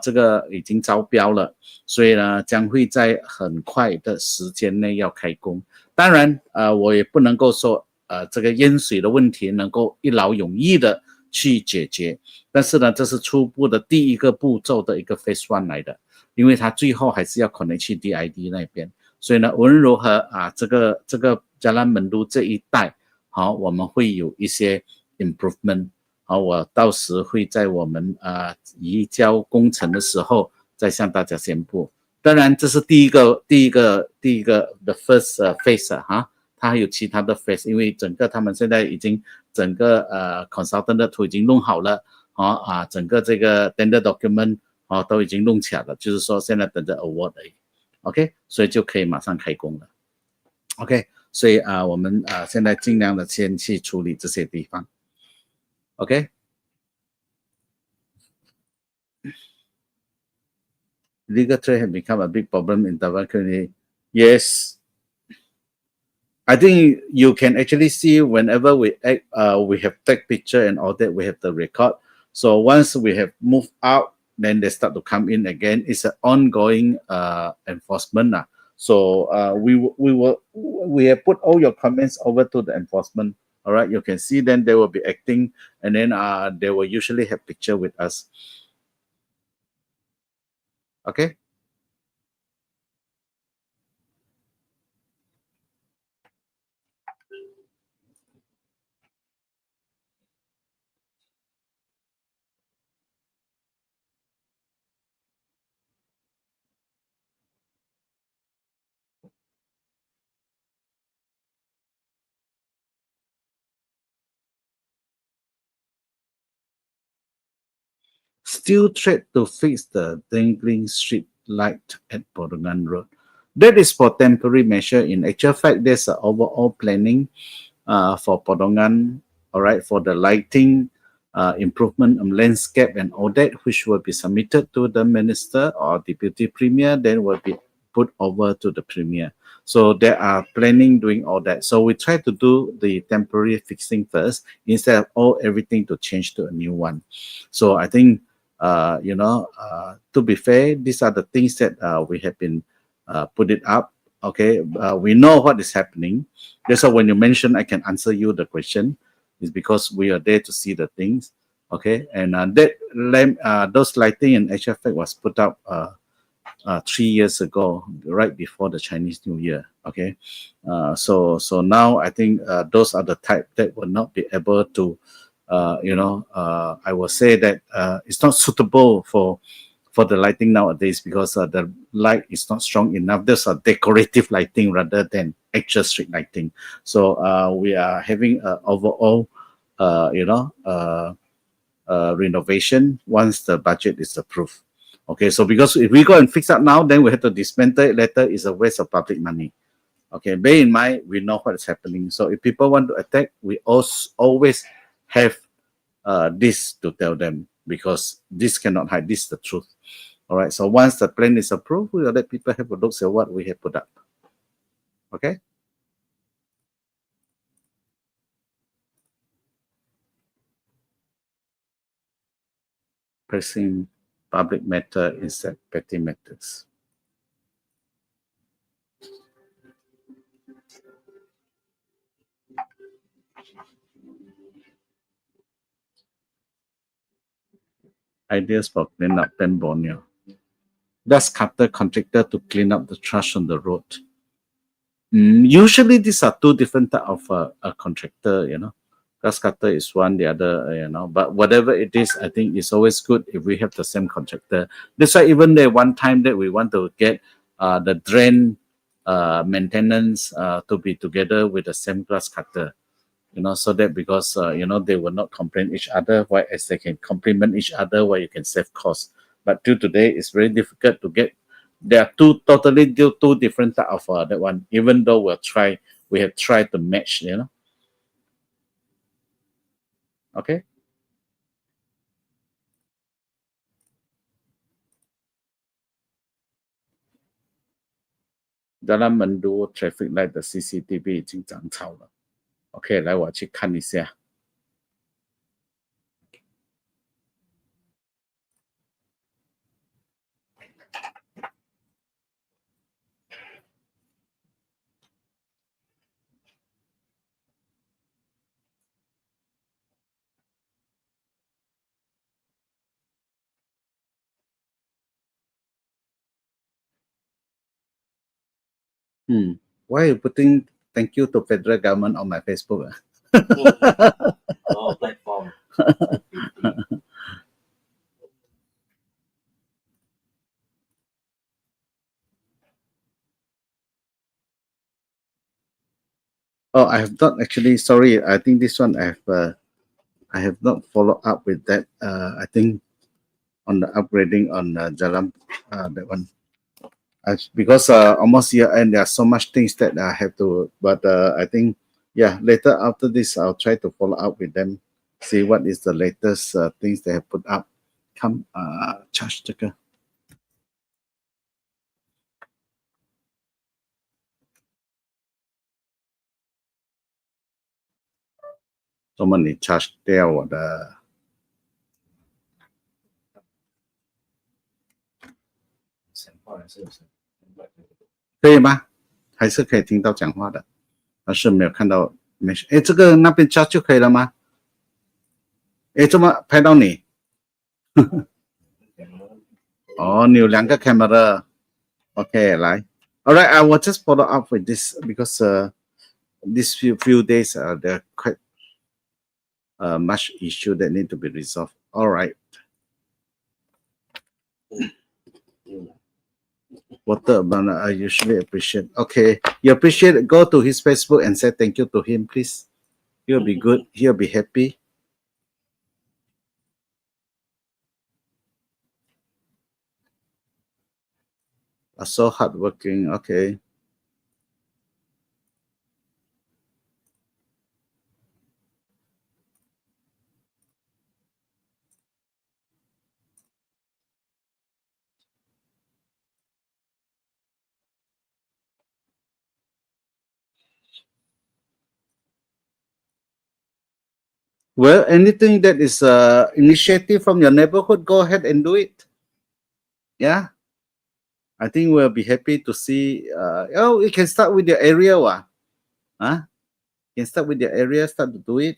这个已经招标了，所以呢将会在很快的时间内要开工。当然我也不能够说这个淹水的问题能够一劳永逸的去解决，但是呢这是初步的第一个步骤的一个 phase 1来的，因为它最后还是要 connect 去 DID 那边，所以呢无论如何这个Jalan Mendu 这一带我们会有一些 improvement。我到时会在我们移交工程的时候再向大家宣布。当然这是第一个 the first phase 它还有其他的 phase， 因为整个他们现在已经整个consultant 的图已经弄好了整个这个 tender document 都已经弄起来了，就是说现在等着 award 而已 ，OK， 所以就可以马上开工了 ，OK， 所以我们现在尽量的先去处理这些地方 ，OK。Legal trade has become a big problem in Taiwan currently. Yes, I think you can actually see whenever we have take picture and all that, we have the record. So once we have moved out, then they start to come in again. It's an ongoing enforcement. So we have put all your comments over to the enforcement. All right, you can see then they will be acting, and then they will usually have picture with us. Okay. Still tried to fix the dangling street light at Bodongan Road. That is for temporary measure. In actual fact, there's an overall planning for Bodongan, all right, for the lighting, improvement of landscape and all that, which will be submitted to the minister or deputy premier, then will be put over to the premier. So they are planning doing all that. So we try to do the temporary fixing first instead of everything to change to a new one. So I think to be fair, these are the things that we have been put it up. Okay, we know what is happening. That's why when you mention, I can answer you the question. Is because we are there to see the things. Okay, and those lighting in HFX was put up 3 years ago, right before the Chinese New Year. Okay, so now I think those are the type that will not be able to. I will say that it's not suitable for the lighting nowadays because the light is not strong enough. There's a decorative lighting rather than actual street lighting. So we are having an overall, renovation once the budget is approved. Okay, so because if we go and fix up now, then we have to dismantle it later. It's a waste of public money. Okay, bear in mind, we know what is happening. So if people want to attack, we always have this to tell them because this cannot hide. This is the truth. All right. So once the plan is approved, we will let people have a look at what we have put up. Okay. Pressing public matter instead petty matters. Ideas for clean up Pen Borneo. Does cutter contractor to clean up the trash on the road? Usually these are two different type of a contractor, Grass cutter is one, the other, but whatever it is, I think it's always good if we have the same contractor. That's why even there one time that we want to get the drain maintenance to be together with the same grass cutter. So that because, they will not complain each other, whereas they can complement each other where you can save costs. But till today, it's very difficult to get. There are two different type of that one, even though we have tried to match, Okay. Dalam Mendu traffic light 的 CCTV 已经长草了。OK， 来我去看一下。Why are you putting thank you to federal government on my Facebook? Platform. Oh, I have not actually. Sorry, I think this one I have not followed up with that. I think on the upgrading on Jalan that one. Because almost year end, there are so much things that I have to. But I think yeah, later after this, I'll try to follow up with them, see what is the latest things they have put up. Come, charge 这个。那么你 charge 掉我的。可以吗？还是可以听到讲话的，但是没有看到没事。哎，这个那边 charge 就可以了吗？哎，怎么拍到你？哦，你有2个 camera。OK， 来。All right, I will just follow up with this because these few days there are quite much issue that need to be resolved. All right. Water banana I usually appreciate. Okay, you appreciate it, go to his Facebook and say thank you to him, please. He'll be good. He'll be happy. Are so hardworking. Okay. Well, anything that is initiative from your neighborhood, go ahead and do it. Yeah. I think we'll be happy to see. Oh, you can start with your area. Huh? You can start with your area, start to do it.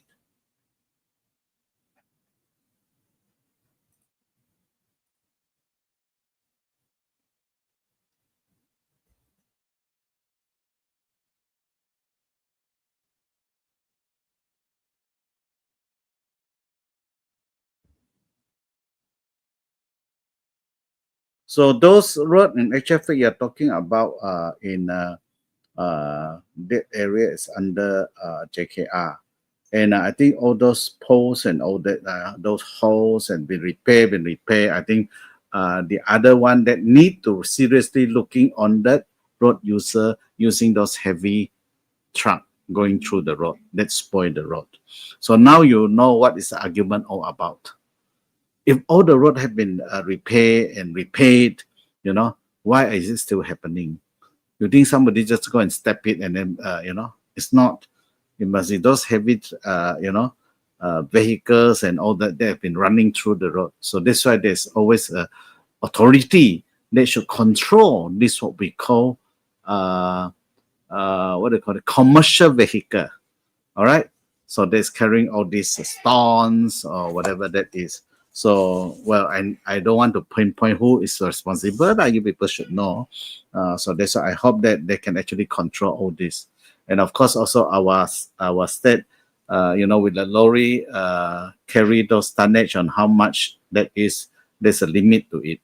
So those road and HF you're talking about in that area is under JKR. And I think all those poles and all that, those holes and be repaired. I think the other one that need to seriously looking on that road user using those heavy truck going through the road that spoil the road. So now you know what is the argument all about. If all the road have been repaired and repaid, you know, why is it still happening? You think somebody just go and step it and then, you know, it's not. It must be those heavy, you know, vehicles and all that, they have been running through the road. So that's why there's always a authority that should control this, what we call, what do you call it, commercial vehicle. All right. So there's carrying all these stones or whatever that is. So, well, I don't want to pinpoint who is responsible, but you people should know. So that's why I hope that they can actually control all this. And of course, also our state, you know, with the lorry carry those tonnage on how much that is, there's a limit to it.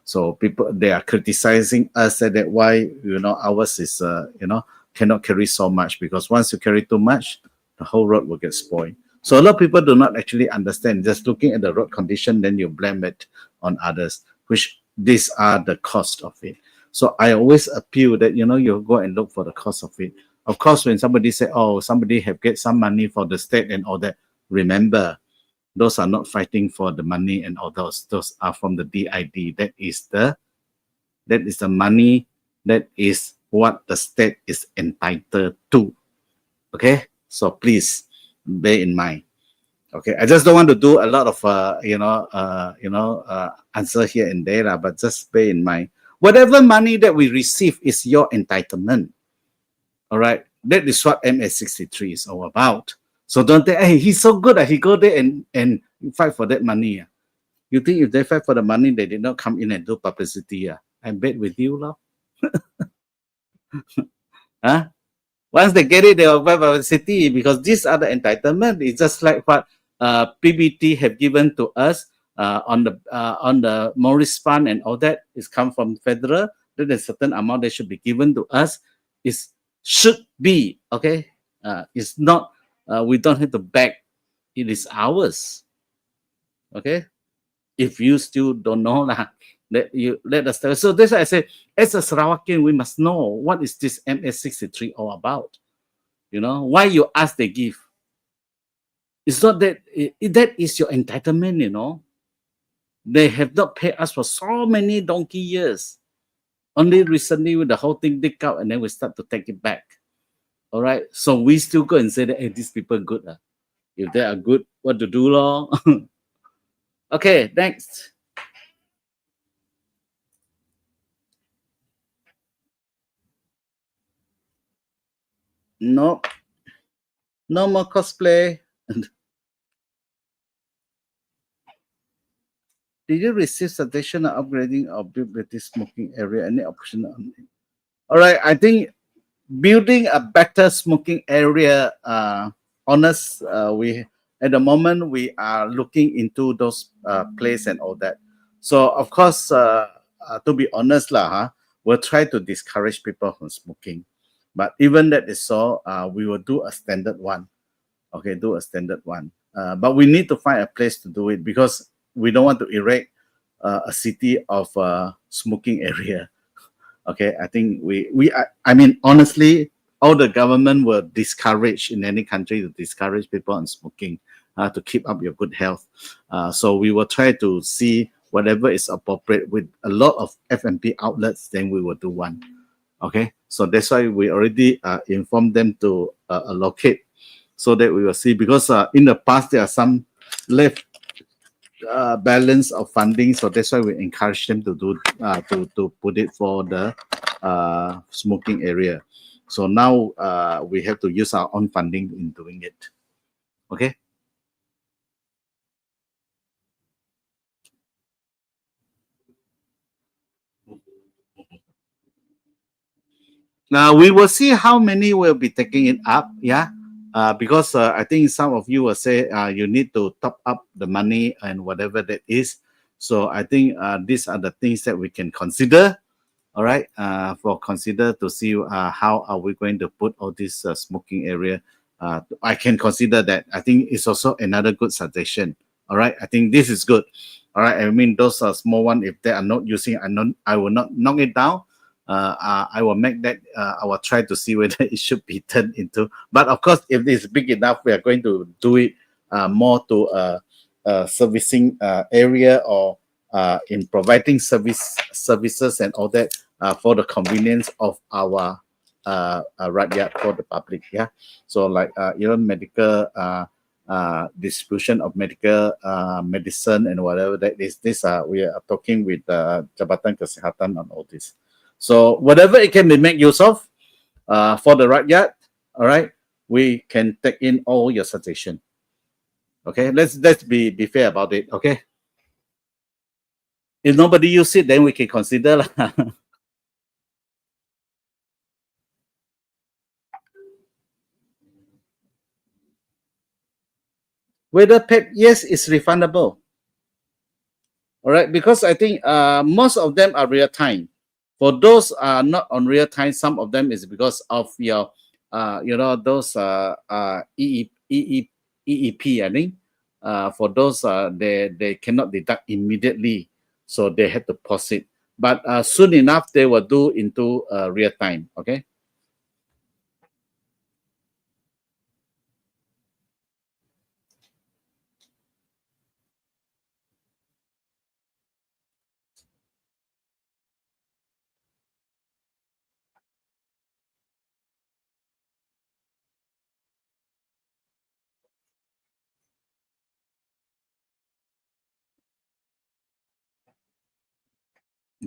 So people, they are criticizing us that why, you know, ours is, you know, cannot carry so much, because once you carry too much, the whole road will get spoiled. So a lot of people do not actually understand. Just looking at the road condition, then you blame it on others, which these are the cost of it. So I always appeal that, you know, you go and look for the cost of it. Of course, when somebody say, oh, somebody have get some money for the state and all that, remember, those are not fighting for the money and all those. Those are from the DID. That is the money, that is what the state is entitled to. Okay, so please bear in mind. Okay, I just don't want to do a lot of answer here and there, but just bear in mind, whatever money that we receive is your entitlement. All right, that is what MS63 is all about. So don't think, hey, he's so good that he go there and fight for that money. You think if they fight for the money, they did not come in and do publicity? I bet with you, love. Huh? Once they get it, they will buy publicity, because these are the entitlement. It's just like what PBT have given to us on the Morris Fund and all that is come from federal. Then a certain amount that should be given to us is should be okay. It's not. We don't have to beg. It is ours. Okay. if you still don't know lah, let us tell. So that's why I say, as a Sarawakian, we must know what is this MS63 all about. You know, why you ask, they give. It's not that that is your entitlement. You know, they have not paid us for so many donkey years. Only recently, with the whole thing dig out, and then we start to take it back. All right, so we still go and say that, hey, these people are good. If they are good, what to do, lor? Okay, next. No, no more cosplay. Did you receive suggestion of upgrading or build with this smoking area? Any option on it? All right, I think building a better smoking area, honest, we at the moment we are looking into those place and all that. So of course, to be honest lah, we'll try to discourage people from smoking. But even that is so, we will do a standard one. Okay, do a standard one. But we need to find a place to do it because we don't want to erect a city of smoking area. Okay, I think I mean, honestly, all the government will discourage in any country to discourage people on smoking to keep up your good health. So we will try to see whatever is appropriate with a lot of F&B outlets, then we will do one. Okay, so that's why we already informed them to allocate so that we will see, because in the past there are some left balance of funding, so that's why we encourage them to do to put it for the smoking area. So now we have to use our own funding in doing it. Okay. Now we will see how many will be taking it up. Yeah. Because I think some of you will say you need to top up the money and whatever that is. So I think these are the things that we can consider. All right, for consider to see how are we going to put all this smoking area. I can consider that. I think it's also another good suggestion. All right, I think this is good. All right, I mean those are small ones. If they are not using, I will not knock it down. I will make that. I will try to see whether it should be turned into. But of course, if it's big enough, we are going to do it more to servicing area or in providing services and all that for the convenience of our rakyat, for the public. Yeah. So like even medical distribution of medical medicine and whatever that is. This we are talking with Jabatan Kesihatan on all this. So whatever it can be made use of for the rakyat, all right, we can take in all your suggestions. Okay, let's be fair about it. Okay, if nobody use it, then we can consider. Whether paid, yes, it's refundable. All right, because I think most of them are real time. For those not on real time, some of them is because of your, those EEP. I think for those they cannot deduct immediately, so they have to pause it. But soon enough, they will do into real time. Okay.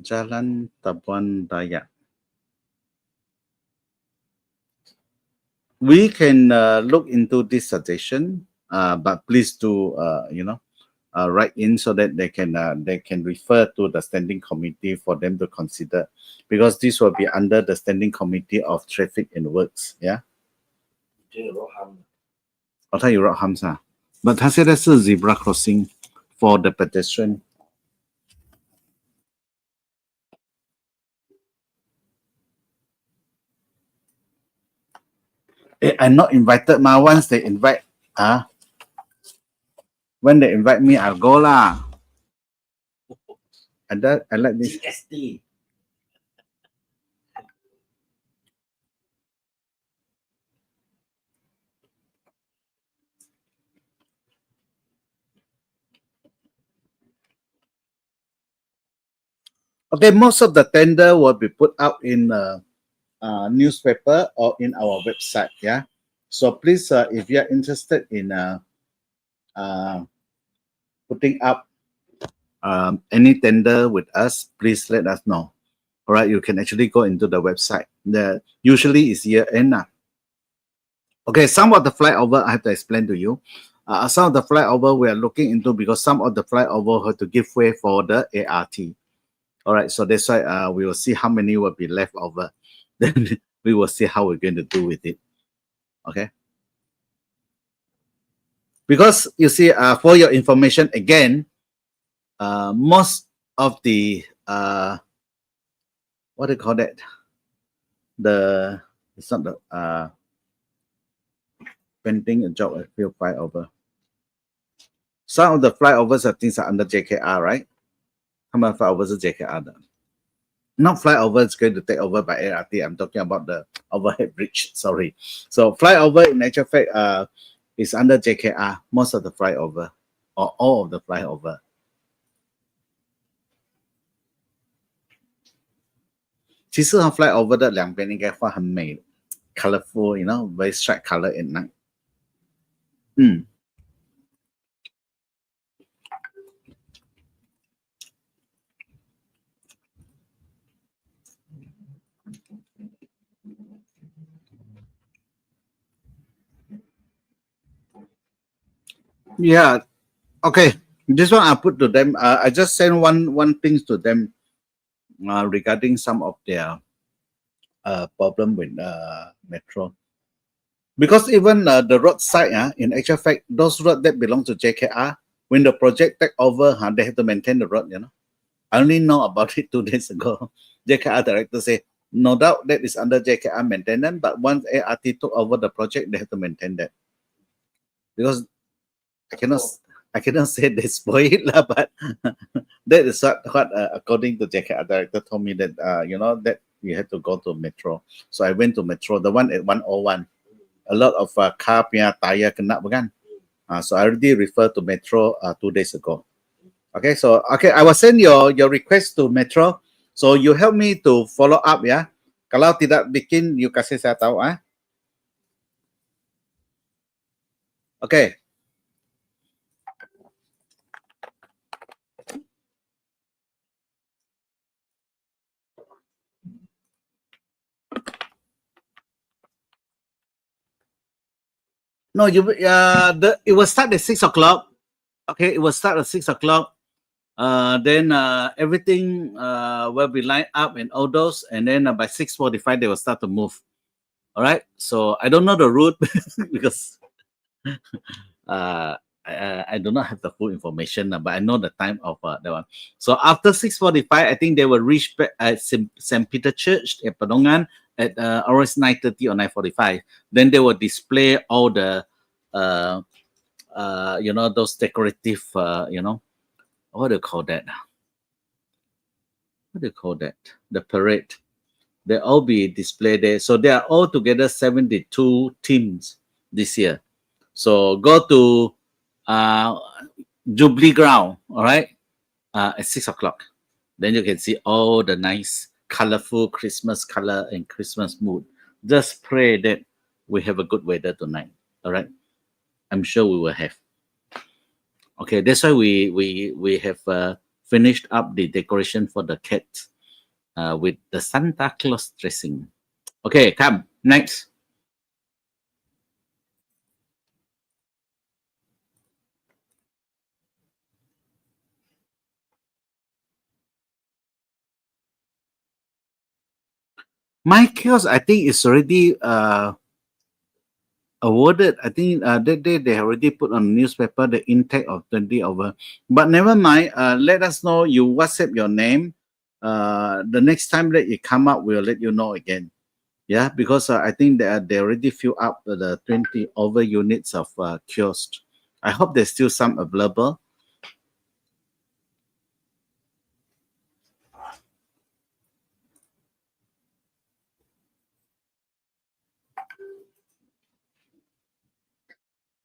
Jalan Tabuan Dayak. We can look into this suggestion, but please do write in so that they can refer to the standing committee for them to consider, because this will be under the standing committee of traffic and works. Yeah. 哦，他有 rock humps 啊 ，but 他现在是 zebra crossing for the pedestrian. I'm not invited, ma. Once they invite, when they invite me, I'll go lah. And I like this. GST. Okay, most of the tender will be put out in newspaper or in our website. Yeah, so please, if you are interested in putting up any tender with us, please let us know. All right, you can actually go into the website. The usually is year end. Okay, some of the flyover I have to explain to you. Some of the flyover we are looking into because some of the flyover have to give way for the ART. All right, so that's why we will see how many will be left over. Then we will see how we're going to do with it. Okay. Because you see, for your information, again, most of the what do you call that? It's not the painting a job I feel flyover. Some of the flyovers are things are under JKR, right? How many flyovers is JKR done? Not flyover is going to take over by ART. I'm talking about the overhead bridge. Sorry. So flyover in actual fact is under JKR. Most of the flyover or all of the flyover. Flyover 的两边应该画很美 colorful, you know, very straight color at night. Yeah. Okay. This one I put to them. I just sent one things to them regarding some of their problem with metro. Because even the roadside, in actual fact, those roads that belong to JKR, when the project take over, they have to maintain the road, you know. I only know about it 2 days ago. JKR director say, no doubt that is under JKR maintenance, but once ART took over the project, they have to maintain that. Because I cannot say they spoil it, but that is what according to JKR director told me that, you know, that you have to go to metro. So I went to metro, the one at 101. A lot of car punya tire kena bukan. So I already referred to metro 2 days ago. Okay, so I will send your request to metro. So you help me to follow up ya. Kalau tidak bikin, you kasih saya tahu Okay. No, it will start at 6 o'clock. Okay, it will start at 6 o'clock. Then everything will be lined up and all those, and then by 6:45 they will start to move. All right. So I don't know the route because I do not have the full information, but I know the time of that one. So after 6:45, I think they will reach at St. Peter Church at Padongan at around 9:30 or 9:45. Then they will display all the you know, those decorative you know, what do you call that? What do you call that? The parade. They all be displayed there. So they are all together 72 teams this year. So go to Jubilee Ground, all right, at 6 o'clock. Then you can see all the nice, colorful Christmas color and Christmas mood. Just pray that we have a good weather tonight, all right? I'm sure we will have. Okay, that's why we have finished up the decoration for the cat with the Santa Claus dressing. Okay, come, next. My kiosk, I think, is already awarded. I think that day they already put on the newspaper the intake of 20 over. But never mind. Let us know. You WhatsApp your name. The next time that it come up, we'll let you know again. Yeah, because I think they already fill up the 20 over units of kiosk. I hope there's still some available.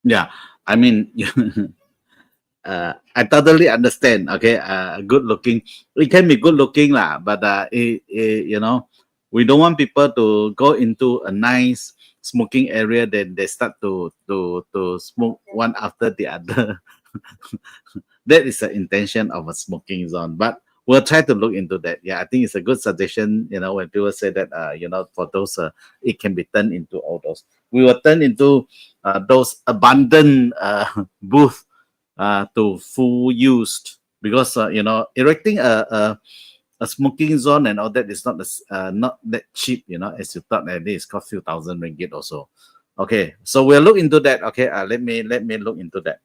Yeah, I mean, I totally understand. Okay, good looking. It can be good looking lah, but you know, we don't want people to go into a nice smoking area. Then they start to smoke one after the other. That is the intention of a smoking zone. But we'll try to look into that. Yeah, I think it's a good suggestion. You know, when people say that, you know, for those, it can be turned into all those. We will turn into those abandoned booth to full used, because you know, erecting a smoking zone and all that is not that cheap, you know, as you thought. That it's cost few thousand ringgit also. Okay, so we'll look into that. Okay, let me look into that.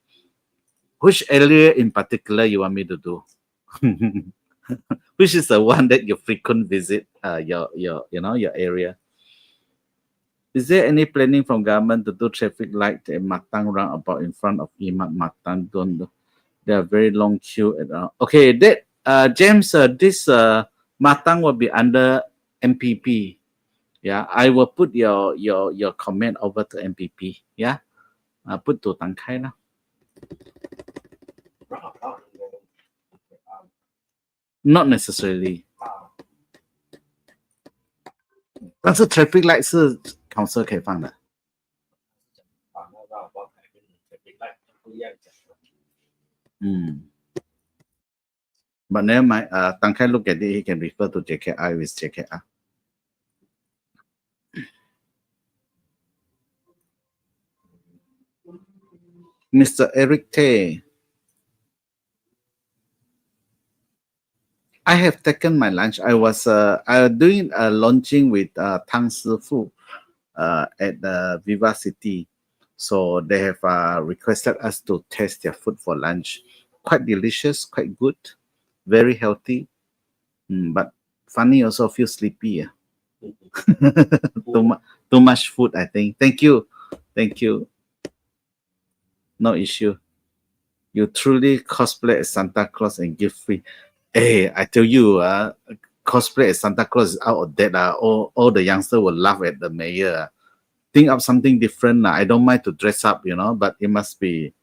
Which area in particular you want me to do? Which is the one that you frequent visit? Your you know, your area. Is there any planning from government to do traffic light at Matang roundabout in front of Imat Matang? There are very long queue. Okay, that James, this Matang will be under MPP. Yeah, I will put your comment over to MPP. Yeah, put to Tang Kai lah. Not necessarily. 但是 traffic light 是 council 可以放的。But never mind. Tang Kai look at it. He can refer to JKI with JKR. Mr. Eric Tay. I have taken my lunch. I was doing a launching with Tang Sifu at Viva City. So they have requested us to test their food for lunch. Quite delicious, quite good, very healthy. But funny, also feel sleepy. Too much food, I think. Thank you. No issue. You truly cosplay as Santa Claus and give free. Hey, I tell you, cosplay as Santa Claus is out of date. All the youngsters will laugh at the mayor. Think of something different. I don't mind to dress up, you know, but it must be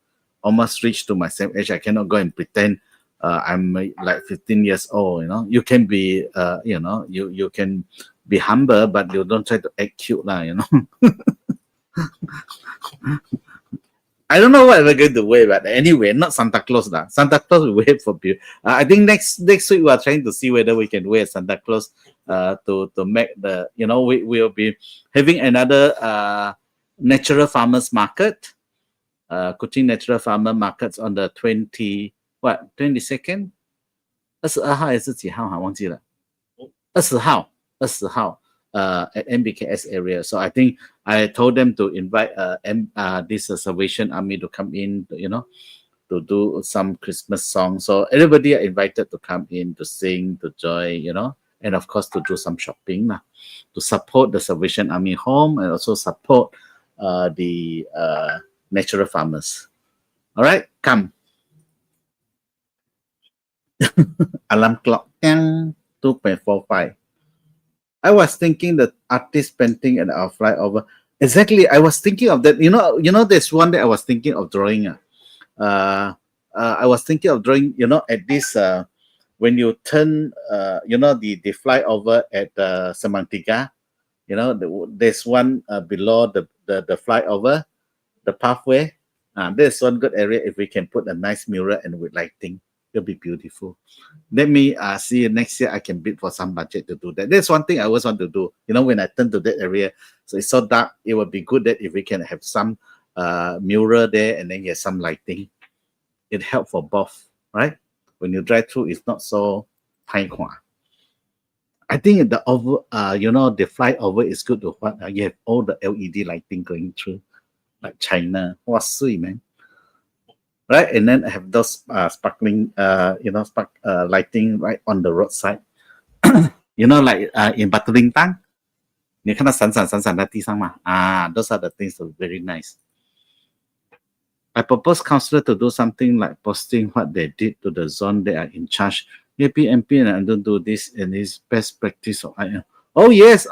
almost reached to my same age. I cannot go and pretend I'm like 15 years old, you know. You can be, you know, you can be humble, but you don't try to act cute, you know. I don't know what we're going to wear, but anyway, not Santa Claus. Santa Claus will wear for people. I think next week we are trying to see whether we can wear Santa Claus to make the, you know, we will be having another natural farmers market, Kuching Natural Farmer Markets on the 22nd? 22号还是几号忘记了 20号 at MBKS area. So I think I told them to invite this Salvation Army to come in, you know, to do some Christmas songs. So everybody are invited to come in to sing, to join, you know, and of course to do some shopping to support the Salvation Army home and also support the natural farmers. All right, come. Alarm clock 2.45. I was thinking that artist painting and our flyover. Exactly, I was thinking of that. You know, there's one that I was thinking of drawing. I was thinking of drawing. You know, at this when you turn, you know, the flyover at Semantiga. You know, there's one below the flyover, the pathway. There's one good area if we can put a nice mural and with lighting. It'll be beautiful. Let me see next year I can bid for some budget to do that. That's one thing I always want to do. You know, when I turn to that area, so it's so dark, it would be good that if we can have some mural there and then get some lighting. It helps for both, right? When you drive through, it's not so high. I think the you know, the flyover is good to what you have all the LED lighting going through, like China. Wow, sweet, man. Right, and then I have those sparkling, you know, lighting right on the roadside. You know, like in Batu Lintang, 你看到闪闪闪闪在地上嘛？ those are the things that are very nice. I propose councillor to do something like posting what they did to the zone they are in charge. Maybe MP and don't do this and it's best practice. Oh yes,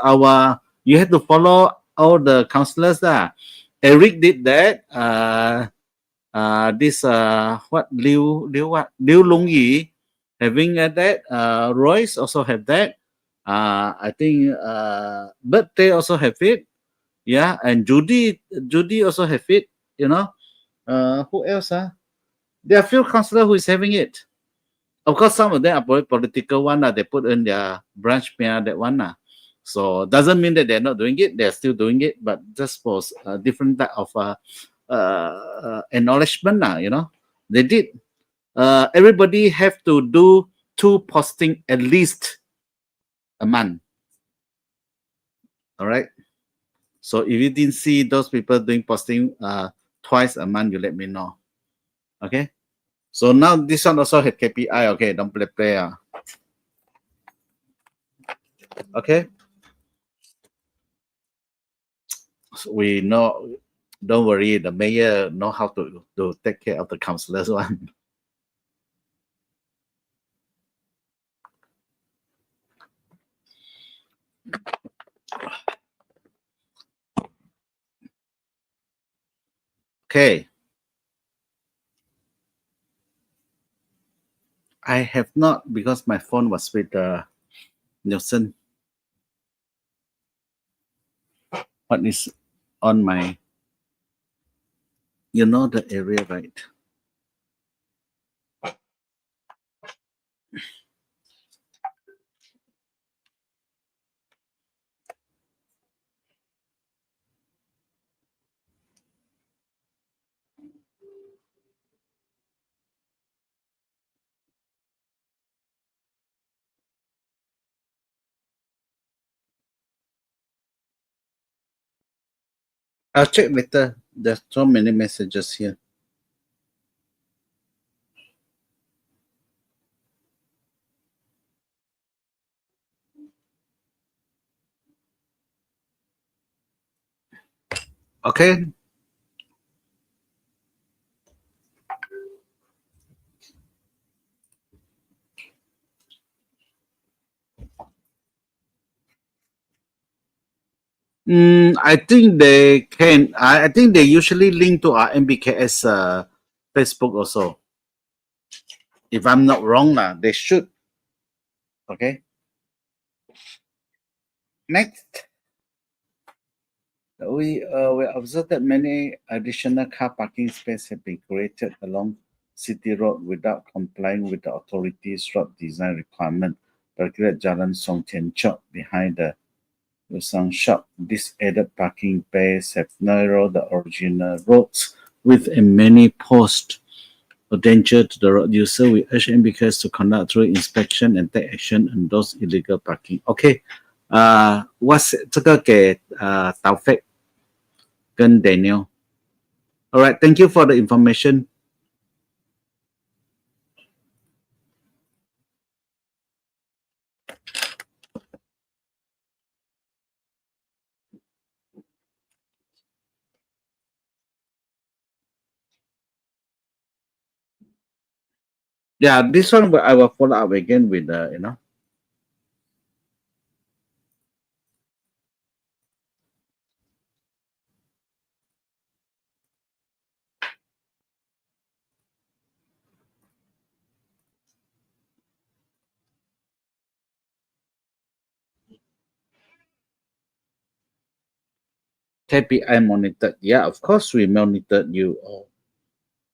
you have to follow all the councillors there. Eric did that. This what Liu Longyi having that. Royce also have that. I think Birthday also have it. Yeah, and Judy also have it. You know, who else? There are few councillors who is having it. Of course, some of them are political one. They put in their branch pair that one. So doesn't mean that they're not doing it. They're still doing it, but just for a different type of acknowledgement. You know, they did. Everybody have to do 2 posting at least a month. All right. So if you didn't see those people doing posting twice a month, you let me know. Okay. So now this one also had KPI. Okay, don't play. Okay. So we know. Don't worry. The mayor know how to take care of the councillors one. Okay. I have not, because my phone was with Nielsen. What is on my, you know the area, right? I'll check later. There's so many messages here. Okay. I think they can. I think they usually link to our MBKS Facebook also. If I'm not wrong, they should. Okay. Next, we observed that many additional car parking spaces have been created along City Road without complying with the authorities' road design requirement, particularly Jalan Song Tian Chok behind the Lusang shop. These added parking bays have narrowed the original roads with a many posts. A danger to the road user. We urge MBKS to conduct through inspection and take action on those illegal parking. Okay. What's 这个给Taufik 跟 Daniel. All right, thank you for the information. Yeah, this one I will follow up again with KPI monitored. Yeah, of course we monitored you all.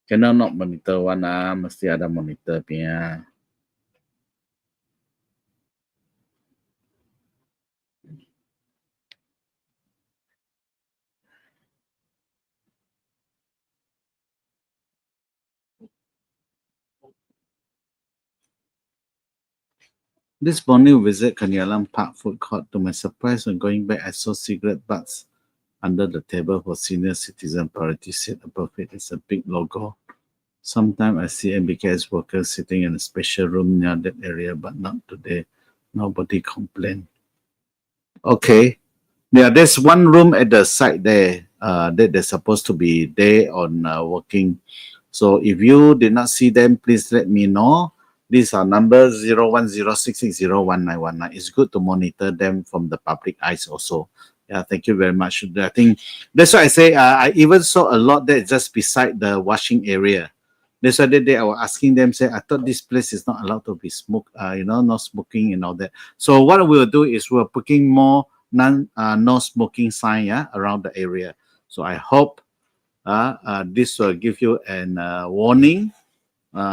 Cannot not monitor one mesti ada monitor punya. This morning we visit Kanyalam Park Food Court. To my surprise, when going back, I saw cigarette butts under the table for senior citizen priority seat. Above it is a big logo. Sometimes I see MBKS workers sitting in a special room near that area, but not today. Nobody complained. Okay. Yeah, there's one room at the side there that they're supposed to be there on working. So if you did not see them, please let me know. These are numbers 0106601919. It's good to monitor them from the public eyes also. Yeah, thank you very much. I think that's why I say I even saw a lot that just beside the washing area. That's why that day I was asking them, say, I thought this place is not allowed to be no smoking and all that. So what we'll do is we're putting more no smoking sign around the area. So I hope this will give you an warning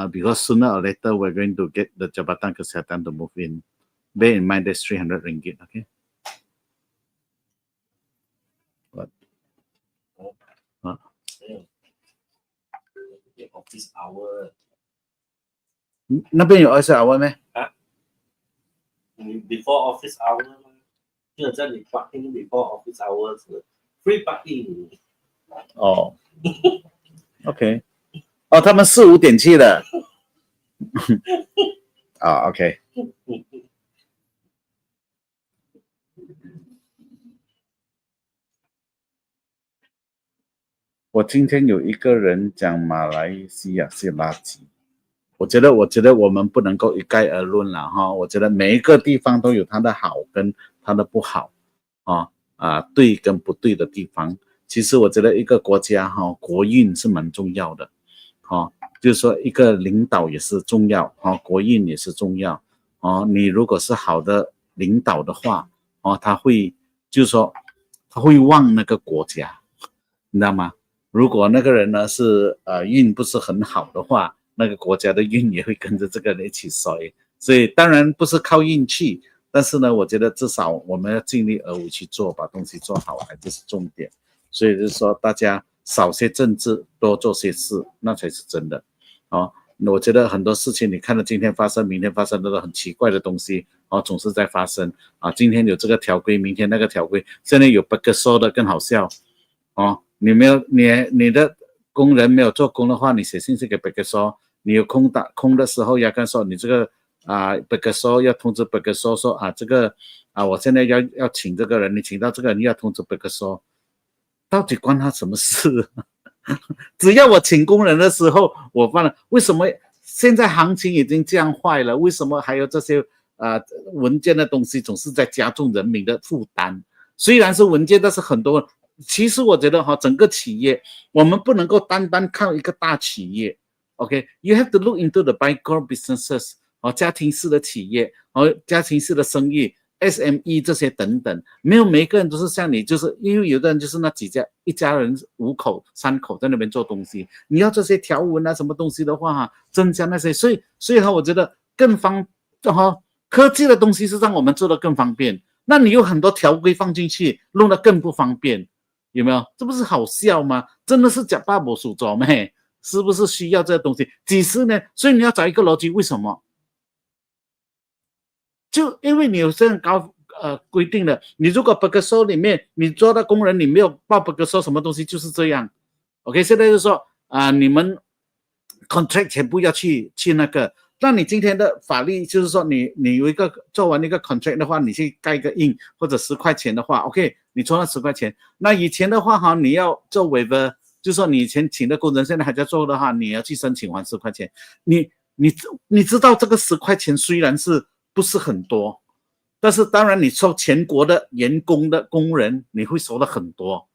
because sooner or later we're going to get the Jabatan Kesihatan to move in. Bear in mind that's 300 ringgit, okay? What? Office hour 那边有20 hour 咩？ before office hour 就好像你 parking before office hours free parking 哦，OK， 哦，他们4、5点去的。啊，OK。我今天有一个人讲马来西亚是垃圾，我觉得我们不能够一概而论了哈。我觉得每一个地方都有它的好跟它的不好对跟不对的地方。其实我觉得一个国家国运是蛮重要的就是说一个领导也是重要国运也是重要你如果是好的领导的话他会就是说他会旺那个国家，你知道吗？如果那个人呢是运不是很好的话，那个国家的运也会跟着这个人一起衰。所以当然不是靠运气，但是呢，我觉得至少我们要尽力而为去做，把东西做好来，这是重点。所以就是说，大家少些政治，多做些事，那才是真的我觉得很多事情，你看到今天发生，明天发生的很奇怪的东西总是在发生今天有这个条规，明天那个条规，现在有不可说的更好笑你的工人没有做工的话，你写信息给北克说，你有空的时候要跟说你这个北克说要通知北克说这个我现在要请这个人，你请到这个人要通知北克说，到底关他什么事？只要我请工人的时候我放了，为什么现在行情已经这样坏了？为什么还有这些文件的东西总是在加重人民的负担？虽然是文件，但是很多。其实我觉得整个企业我们不能够单单靠一个大企业 OK you have to look into the micro businesses 家庭式的企业家庭式的生意 SME 这些等等，没有每一个人都是像你，就是因为有的人就是那一家人5口3口在那边做东西，你要这些条文什么东西的话增加那些，所以我觉得更科技的东西是让我们做得更方便，那你有很多条规放进去弄得更不方便，有没有？这不是好笑吗？真的是假爸爸属左咩？是不是需要这个东西？几十年，所以你要找一个逻辑，为什么？就因为你有这样高规定的，你如果不可收里面你做到工人，你没有报不可收什么东西，就是这样。OK， 现在就是说你们 contract 全部要去那个。那你今天的法律就是说你有一个做完一个 contract 的话，你去盖一个印或者10块钱的话 OK 你抽了10块钱。那以前的话你要做 waiver， 就是说你以前请的工人现在还在做的话，你要去申请还10块钱。你知道这个10块钱虽然是不是很多，但是当然你收全国的员工的工人你会收的很多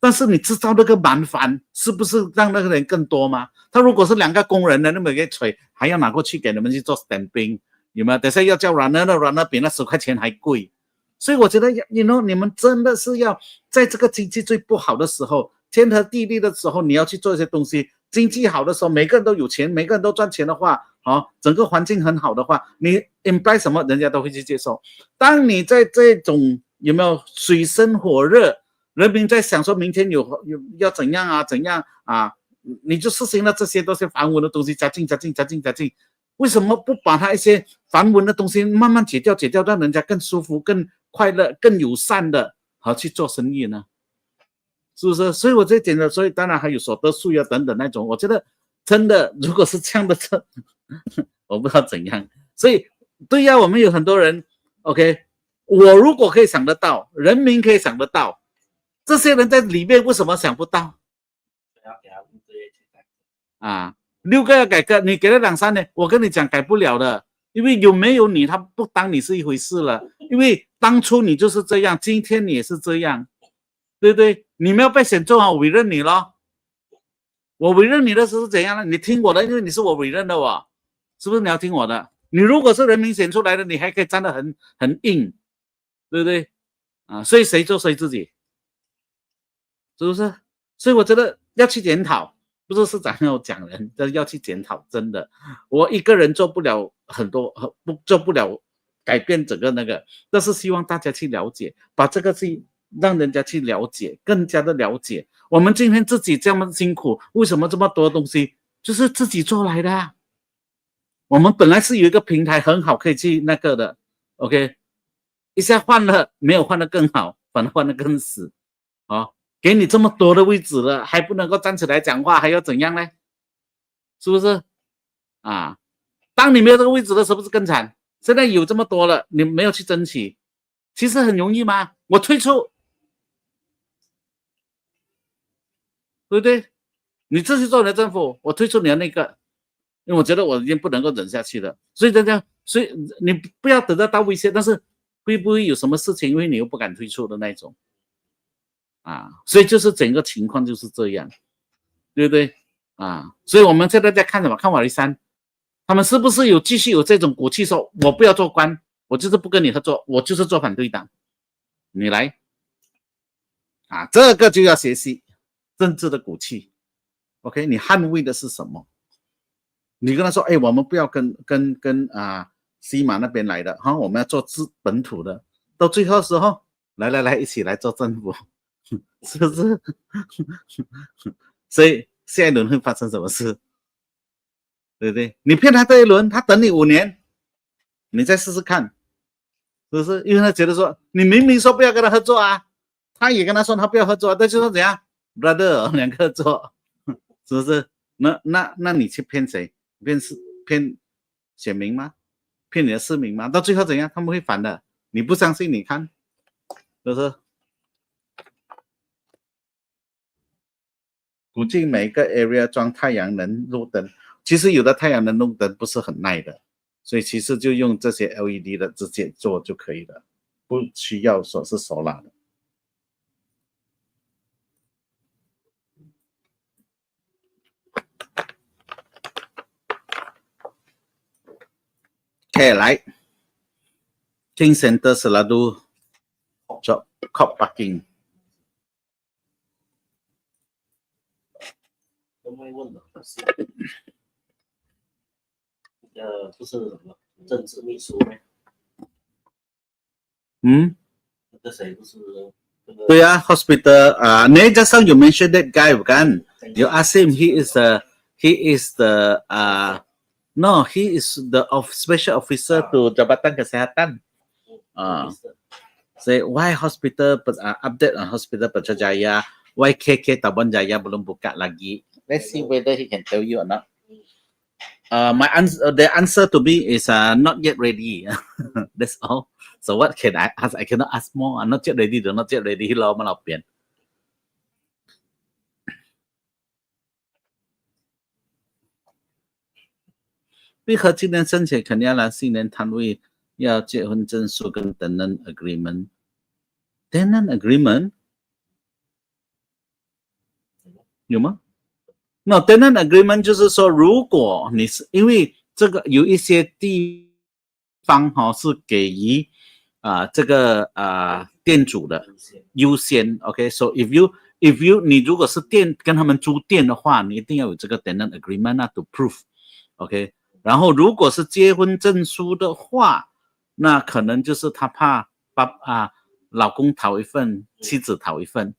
但是你知道那个麻烦是不是让那个人更多吗？他如果是2个工人的那么一个锤，还要拿过去给你们去做 stamping， 有没有？等下要叫 runner 比那10块钱还贵。所以我觉得你们真的是要在这个经济最不好的时候，天和地利的时候，你要去做一些东西。经济好的时候，每个人都有钱，每个人都赚钱的话整个环境很好的话，你 imply 什么人家都会去接受。当你在这种有没有水深火热，人民在想说明天有要怎样你就实行了这些都是繁文的东西加进，为什么不把它一些繁文的东西慢慢解掉，让人家更舒服、更快乐、更友善的去做生意呢？是不是？所以我这点的，所以当然还有所得税等等那种，我觉得真的如果是这样的我不知道怎样。所以对我们有很多人 OK， 我如果可以想得到，人民可以想得到，这些人在里面为什么想不到6个要改革，你给了2、3年，我跟你讲改不了的。因为有没有你，他不当你是一回事了。因为当初你就是这样，今天你也是这样，对不对？你没有被选中，我委任你咯。我委任你的时候是怎样呢？你听我的，因为你是我委任的哦，是不是？你要听我的。你如果是人民选出来的，你还可以站得很硬，对不对？啊，所以谁做谁自己，是不是？所以我觉得要去检讨，不是市长要讲人，要去检讨。真的，我一个人做不了很多，做不了改变整个那个，但是希望大家去了解，把这个去让人家去了解，更加的了解。我们今天自己这么辛苦，为什么这么多东西就是自己做来的啊？我们本来是有一个平台很好，可以去那个的 ，OK， 一下换了，没有换得更好，反而换得更死，哦，给你这么多的位置了，还不能够站起来讲话，还要怎样呢？是不是？啊，当你没有这个位置的时候，不是更惨？现在有这么多了，你没有去争取，其实很容易吗？我退出，对不对？你自己做你的政府，我退出你的那个。因为我觉得我已经不能够忍下去了，所以这样，所以你不要得到威胁，但是会不会有什么事情，因为你又不敢退出的那种啊？所以就是整个情况就是这样，对不对啊？所以我们现在在看什么？看瓦利山，他们是不是有继续有这种骨气，说我不要做官，我就是不跟你合作，我就是做反对党，你来啊？这个就要学习政治的骨气。OK， 你捍卫的是什么？你跟他说，哎，我们不要跟西马那边来的哈，我们要做本土的。到最后的时候，来，一起来做政府，是不是？所以下一轮会发生什么事？对不对？你骗他这一轮，他等你5年，你再试试看，是不是？因为他觉得说，你明明说不要跟他合作啊，他也跟他说他不要合作，但就说怎样 ，brother 2个合作，是不是？那你去骗谁？骗选民吗？骗你的市民吗？到最后怎样？他们会反的。你不相信，你看，是不是？估计每个 area 装太阳能路灯，其实有的太阳能路灯不是很耐的，所以其实就用这些 LED 的直接做就可以了，不需要说是手拉的。Okay, like King Center selalu job cop parking。都没问的，不是什么政治秘书吗？那个谁不是？对啊 ，hospital 啊，你just now you mentioned that guy bukan? You ask him, he is the no, he is the special officer to Jabatan Kesehatan. Say why hospital update on hospital Putrajaya, why KK Tabon Jaya belum buka lagi. Let's see whether he can tell you or not. The answer to me is not yet ready. That's all. So what can I ask? I cannot ask more. I'm not yet ready. Do not yet ready. Lo mà lọc biển. 为何今年申请肯定要拿新年摊位，要结婚证书跟 tenant agreement。tenant agreement 有吗？那 tenant agreement 就是说，如果你是因为这个有一些地方是给予这个店主的优先 ，OK，so if you 你如果是店跟他们租店的话，你一定要有这个 tenant agreement to prove，OK，然后如果是结婚证书的话，那可能就是他怕老公讨一份，妻子讨一份。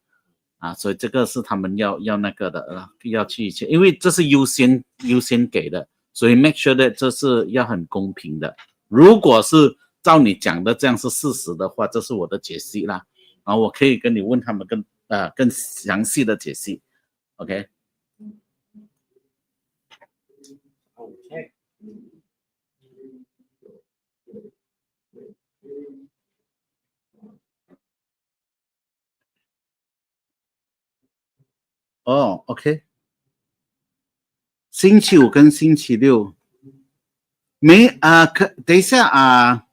所以这个是他们要那个的，要去，因为这是优先给的，所以 make sure that 这是要很公平的。如果是照你讲的这样是事实的话，这是我的解析啦。然后我可以跟你问他们更详细的解析 ，OK？ OK。星期五跟星期六等一下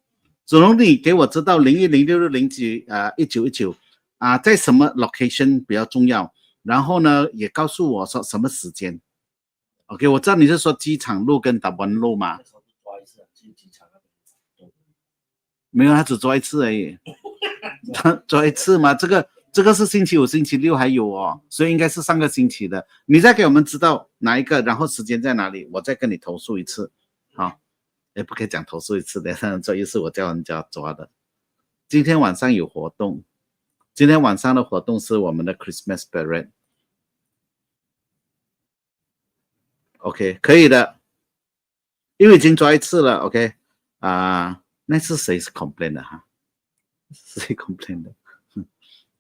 总经理给我知道0106601919在什么 location 比较重要，然后呢也告诉我说什么时间。OK， 我知道你是说机场路跟打湾路嘛？没有，他只抓一次而已。他抓一次嘛？这个是星期五、星期六还有哦，所以应该是上个星期的。你再给我们知道哪一个，然后时间在哪里，我再跟你投诉一次。好，也不可以讲投诉一次的，这一次我叫人家抓的。今天晚上有活动，今天晚上的活动是我们的 Christmas Parade。OK， 可以的，因为已经抓一次了。OK， 那次谁是 complain 的哈？谁 complain 的？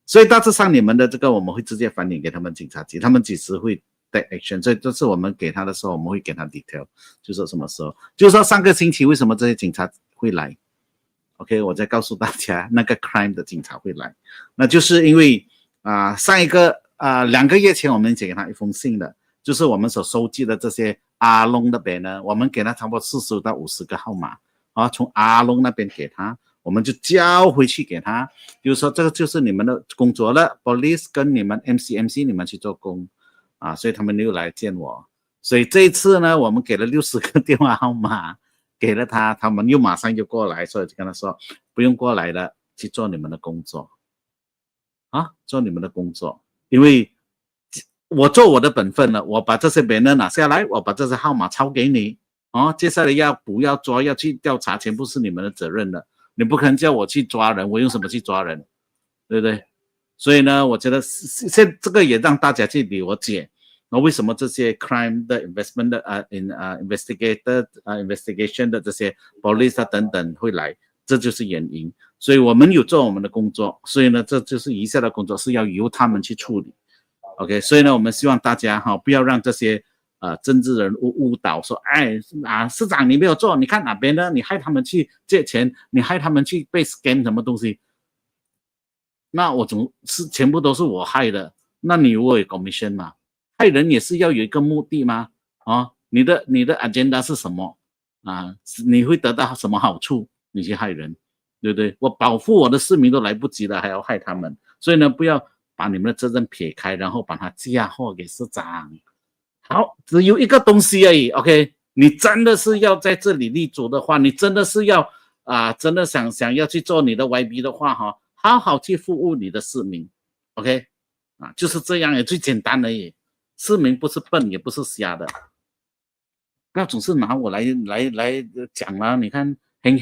所以大致上你们的这个我们会直接反映给他们警察局，他们几时会 take action。所以这次我们给他的时候，我们会给他 detail， 就说什么时候，就是说上个星期为什么这些警察会来 ？OK， 我再告诉大家，那个 crime 的警察会来，那就是因为上一个2个月前我们给他一封信的，就是我们所收集的这些阿龙那边呢，我们给他差不多40到50个号码从阿龙那边给他。我们就交回去给他，就是说这个就是你们的工作了 ，police 跟你们 MC 你们去做工所以他们又来见我，所以这一次呢，我们给了60个电话号码给了他，他们又马上就过来，所以就跟他说不用过来了，去做你们的工作做你们的工作，因为我做我的本分了，我把这些别人拿下来，我把这些号码抄给你接下来要不要抓要去调查，全部是你们的责任了。你不可能叫我去抓人，我用什么去抓人，对不对？所以呢，我觉得这个也让大家去了解，为什么这些 crime 的 investment 的investigation 的这些 police 等等会来，这就是原因。所以我们有做我们的工作，所以呢，这就是以下的工作是要由他们去处理。OK， 所以呢，我们希望大家不要让这些政治人物误导说，市长你没有做，你看哪边呢？你害他们去借钱，你害他们去被 scam 什么东西？那我总是全部都是我害的，那你有 commission 吗？害人也是要有一个目的吗？你的 agenda 是什么你会得到什么好处？你去害人，对不对？我保护我的市民都来不及了，还要害他们，所以呢，不要把你们的责任撇开，然后把它嫁祸给市长。好，只有一个东西而已 ，OK？ 你真的是要在这里立足的话，你真的是要真的想要去做你的 YB 的话好好去服务你的市民 ，OK？ 就是这样，也最简单而已。市民不是笨，也不是瞎的，不要总是拿我来讲啦。你看，很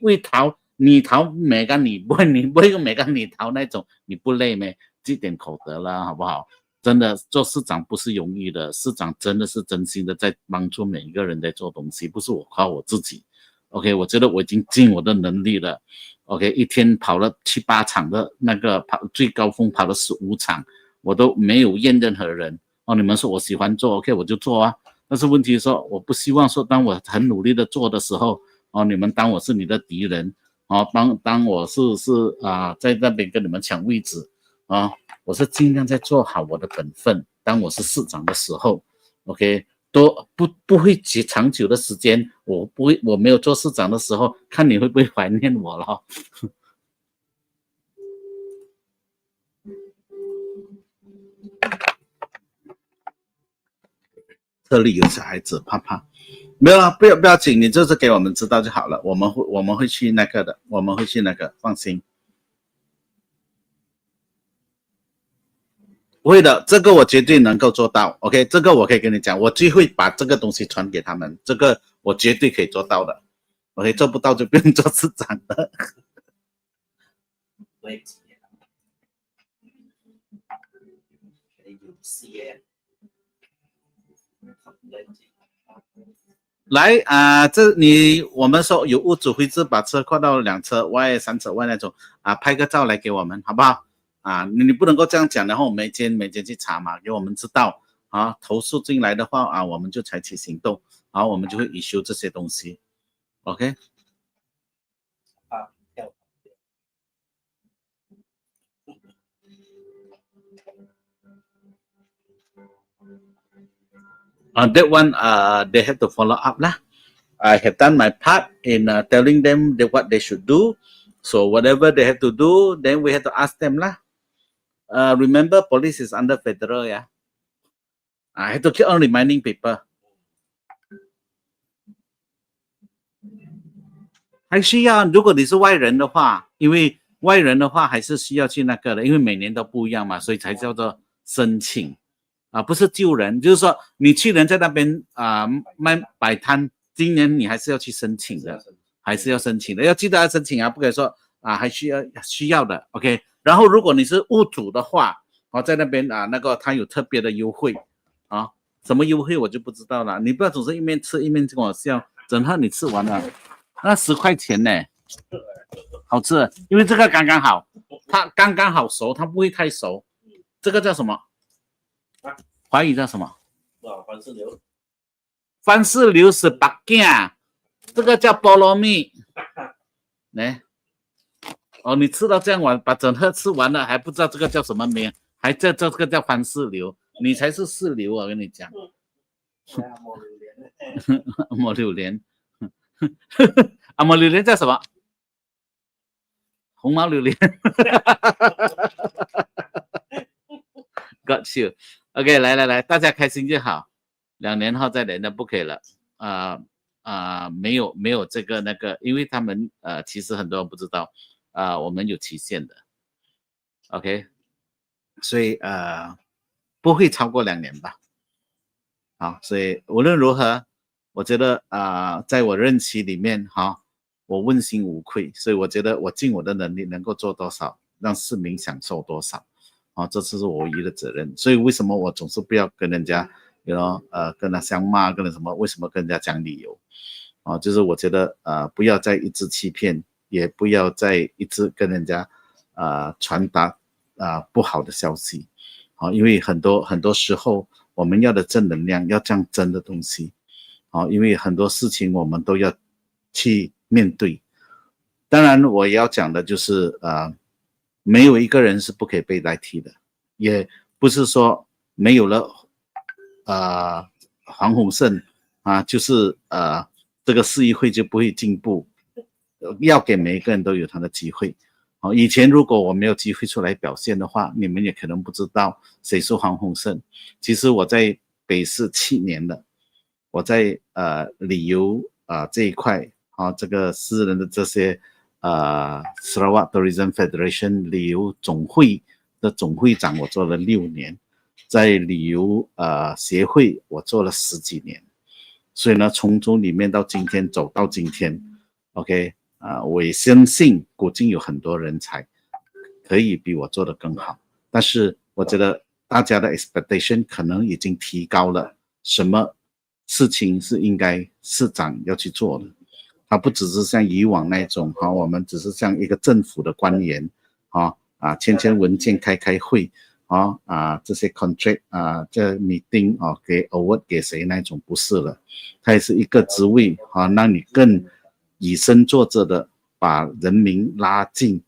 为逃，你逃每个你不会每个你逃那种，你不累咩？积点口德了，好不好？真的做市长不是容易的，市长真的是真心的在帮助每一个人在做东西，不是我靠我自己。OK， 我觉得我已经尽我的能力了。OK， 一天跑了7、8场的那个最高峰跑了15场，我都没有怨任何人。你们说我喜欢做 ，OK， 我就做但是问题是说，我不希望说当我很努力的做的时候，你们当我是你的敌人，当我是在那边跟你们抢位置我是尽量在做好我的本分。当我是市长的时候 ，OK， 都不会长久的时间，我没有做市长的时候，看你会不会怀念我了。这里有小孩子，怕没有了，不要紧，你就是给我们知道就好了，我们会去那个的，我们会去那个，放心。不会的，这个我绝对能够做到 ，OK， 这个我可以跟你讲，我就会把这个东西传给他们，这个我绝对可以做到的 ，OK， 做不到就不用做市长了。来我们说有屋主会自把车扩到2车外、3车外那种拍个照来给我们，好不好？你不能够这样讲，然后每间去查嘛，给我们知道投诉进来的话我们就采取行动，然后我们就会issue这些东西 ，OK？ That one they have to follow up 啦 I have done my part in telling them what they should do. So whatever they have to do, then we have to ask them lah. Remember, police is under federal, yeah. I have to keep on reminding people. 还需要，如果你是外人的话，因为外人的话还是需要去那个的，因为每年都不一样嘛，所以才叫做申请啊，不是救人，就是说你去人在那边卖摆摊，今年你还是要去申请的，还是要申请的，要记得要申请啊，不可以说还需要的 ，OK。然后如果你是屋主的话，在那边那个他有特别的优惠啊，什么优惠我就不知道了，你不要总是一面吃一面跟我笑，整盒你吃完了。那10块钱呢，好吃，因为这个刚刚好，它刚刚好熟，它不会太熟。这个叫什么？华语叫什么？番石榴。番石榴是白干，这个叫菠萝蜜。来，你吃到这样晚，把整盒吃完了，还不知道这个叫什么名，还叫这个叫番石榴，你才是四榴，我跟你讲。抹榴莲。抹榴莲叫什么？红毛榴莲。Got you。OK， 来，大家开心就好。2年后再联的不可以了。没有这个那个，因为他们其实很多人不知道我们有期限的。OK， 所以不会超过2年吧。好，所以无论如何。我觉得在我任期里面我问心无愧，所以我觉得我尽我的能力能够做多少，让市民享受多少，这是我唯一的责任。所以为什么我总是不要跟人家跟他相骂，跟人什么？为什么跟人家讲理由？就是我觉得不要再一直欺骗，也不要再一直跟人家传达不好的消息，因为很多时候我们要的正能量，要讲真的东西。因为很多事情我们都要去面对。当然我要讲的就是没有一个人是不可以被代替的，也不是说没有了黄鸿胜就是这个市议会就不会进步，要给每一个人都有他的机会。以前如果我没有机会出来表现的话，你们也可能不知道谁是黄鸿胜。其实我在北市7年了，我在旅游这一块这个私人的这些ShallWEETalk Tourism Federation 旅游总会的总会长我做了6年，在旅游协会我做了10几年，所以呢从中里面到今天走到今天 OK 我也相信古今有很多人才可以比我做得更好，但是我觉得大家的 expectation 可能已经提高了，什么事情是应该市长要去做的，他不只是像以往那种我们只是像一个政府的官员签文件开会这些 contract 这 meeting 给 award 给谁那种，不是了，他也是一个职位让你更以身作则的把人民拉近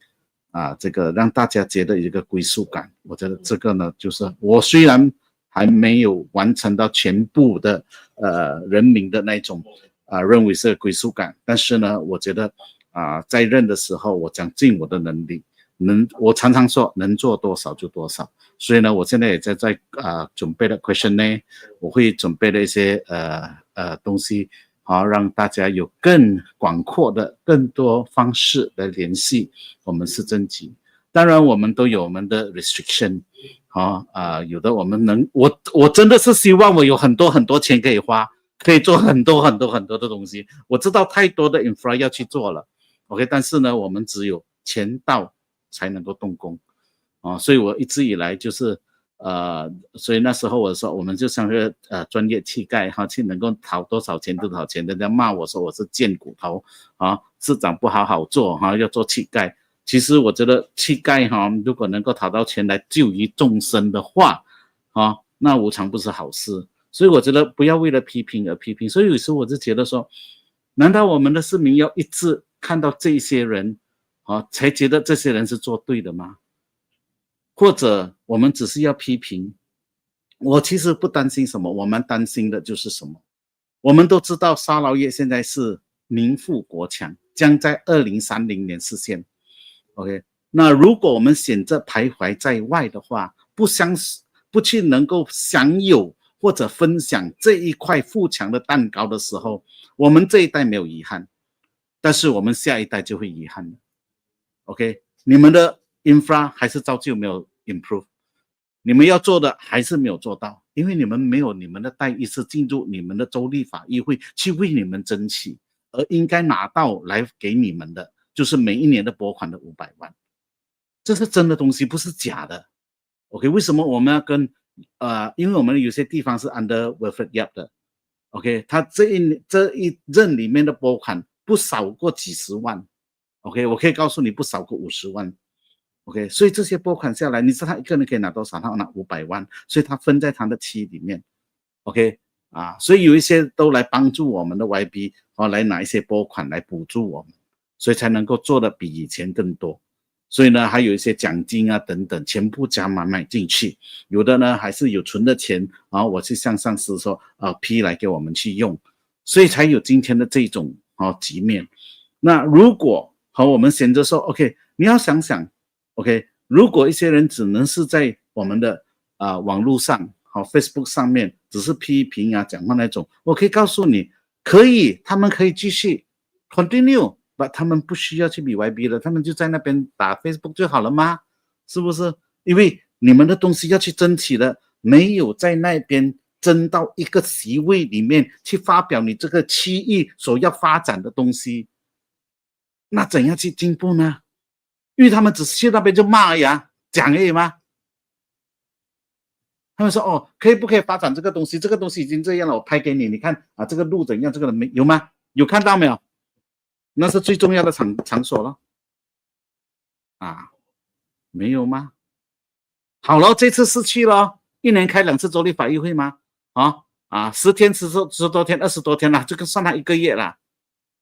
这个让大家觉得有一个归属感。我觉得这个呢就是我虽然还没有完成到全部的人民的那种认为是归属感，但是呢我觉得在任的时候我将尽我的能力，我常常说能做多少就多少，所以呢我现在也在准备的 questionnaire， 我会准备的一些东西让大家有更广阔的更多方式来联系我们市政局。当然我们都有我们的 restriction有的我们我真的是希望我有很多钱可以花，可以做很多的东西，我知道太多的 infra 要去做了 OK， 但是呢我们只有钱到才能够动工所以我一直以来就是所以那时候我说我们就像个专业乞丐去能够讨多少钱多少钱，人家骂我说我是贱骨头市长不好好做要做乞丐。其实我觉得乞丐如果能够讨到钱来救于众生的话那无常不是好事。所以我觉得不要为了批评而批评，所以有时候我就觉得说，难道我们的市民要一直看到这些人才觉得这些人是做对的吗？或者我们只是要批评？我其实不担心什么，我们担心的就是什么？我们都知道沙劳越现在是民富国强，将在2030年实现。OK， 那如果我们选择徘徊在外的话，不去能够享有或者分享这一块富强的蛋糕的时候，我们这一代没有遗憾，但是我们下一代就会遗憾了。OK， 你们的 infra 还是照旧没有 improve， 你们要做的还是没有做到，因为你们没有你们的代议士进入你们的州立法议会去为你们争取，而应该拿到来给你们的就是每一年的拨款的500万，这是真的东西，不是假的。OK， 为什么我们要跟因为我们有些地方是 under welfare gap 的 ，OK， 他这一任里面的拨款不少过几十万 ，OK， 我可以告诉你不少过50万 ，OK， 所以这些拨款下来，你知道他一个人可以拿多少？他拿500万，所以他分在他的期里面 ，OK， 所以有一些都来帮助我们的 YB， 来拿一些拨款来补助我们，所以才能够做的比以前更多。所以呢，还有一些奖金等等，全部加买进去。有的呢，还是有存的钱，然后我去向上司说，批来给我们去用，所以才有今天的这种局面。那如果我们选择说 ，OK， 你要想想 ，OK， 如果一些人只能是在我们的网络上，Facebook 上面只是批评讲话那种，我可以告诉你，可以，他们可以继续 continue。他们不需要去比 YB 了，他们就在那边打 Facebook 就好了吗？是不是？因为你们的东西要去争取的，没有在那边争到一个席位里面去发表你这个区域所要发展的东西，那怎样去进步呢？因为他们只是去那边就骂而已讲而已吗？他们说可以不可以发展这个东西？这个东西已经这样了，我拍给你，你看这个路怎样？这个没有吗？有看到没有？那是最重要的场所了没有吗？好了，这次是去了，1年开2次州立法议会吗？10天10多天20多天了，这个算他1个月了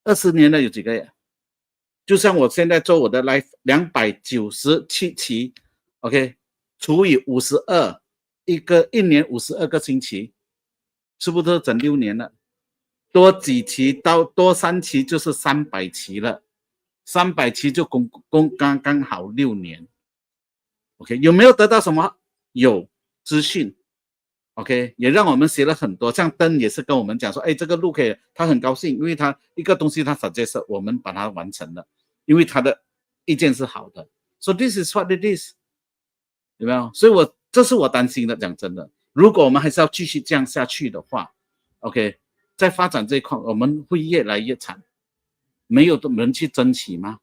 ，20年了有几个月？就像我现在做我的 live 297期 ，OK， 除以52，一年52个星期，是不是整6年了？多几期多3期就是300期了，300期就刚好6年。OK， 有没有得到什么？有资讯 ，OK， 也让我们学了很多。像登也是跟我们讲说，这个路可以，他很高兴，因为他一个东西他 suggest 我们把它完成了，因为他的意见是好的。So this is what it is， 有没有？所以这是我担心的，讲真的，如果我们还是要继续这样下去的话 ，OK。在发展这一块，我们会越来越惨，没有人去争取吗？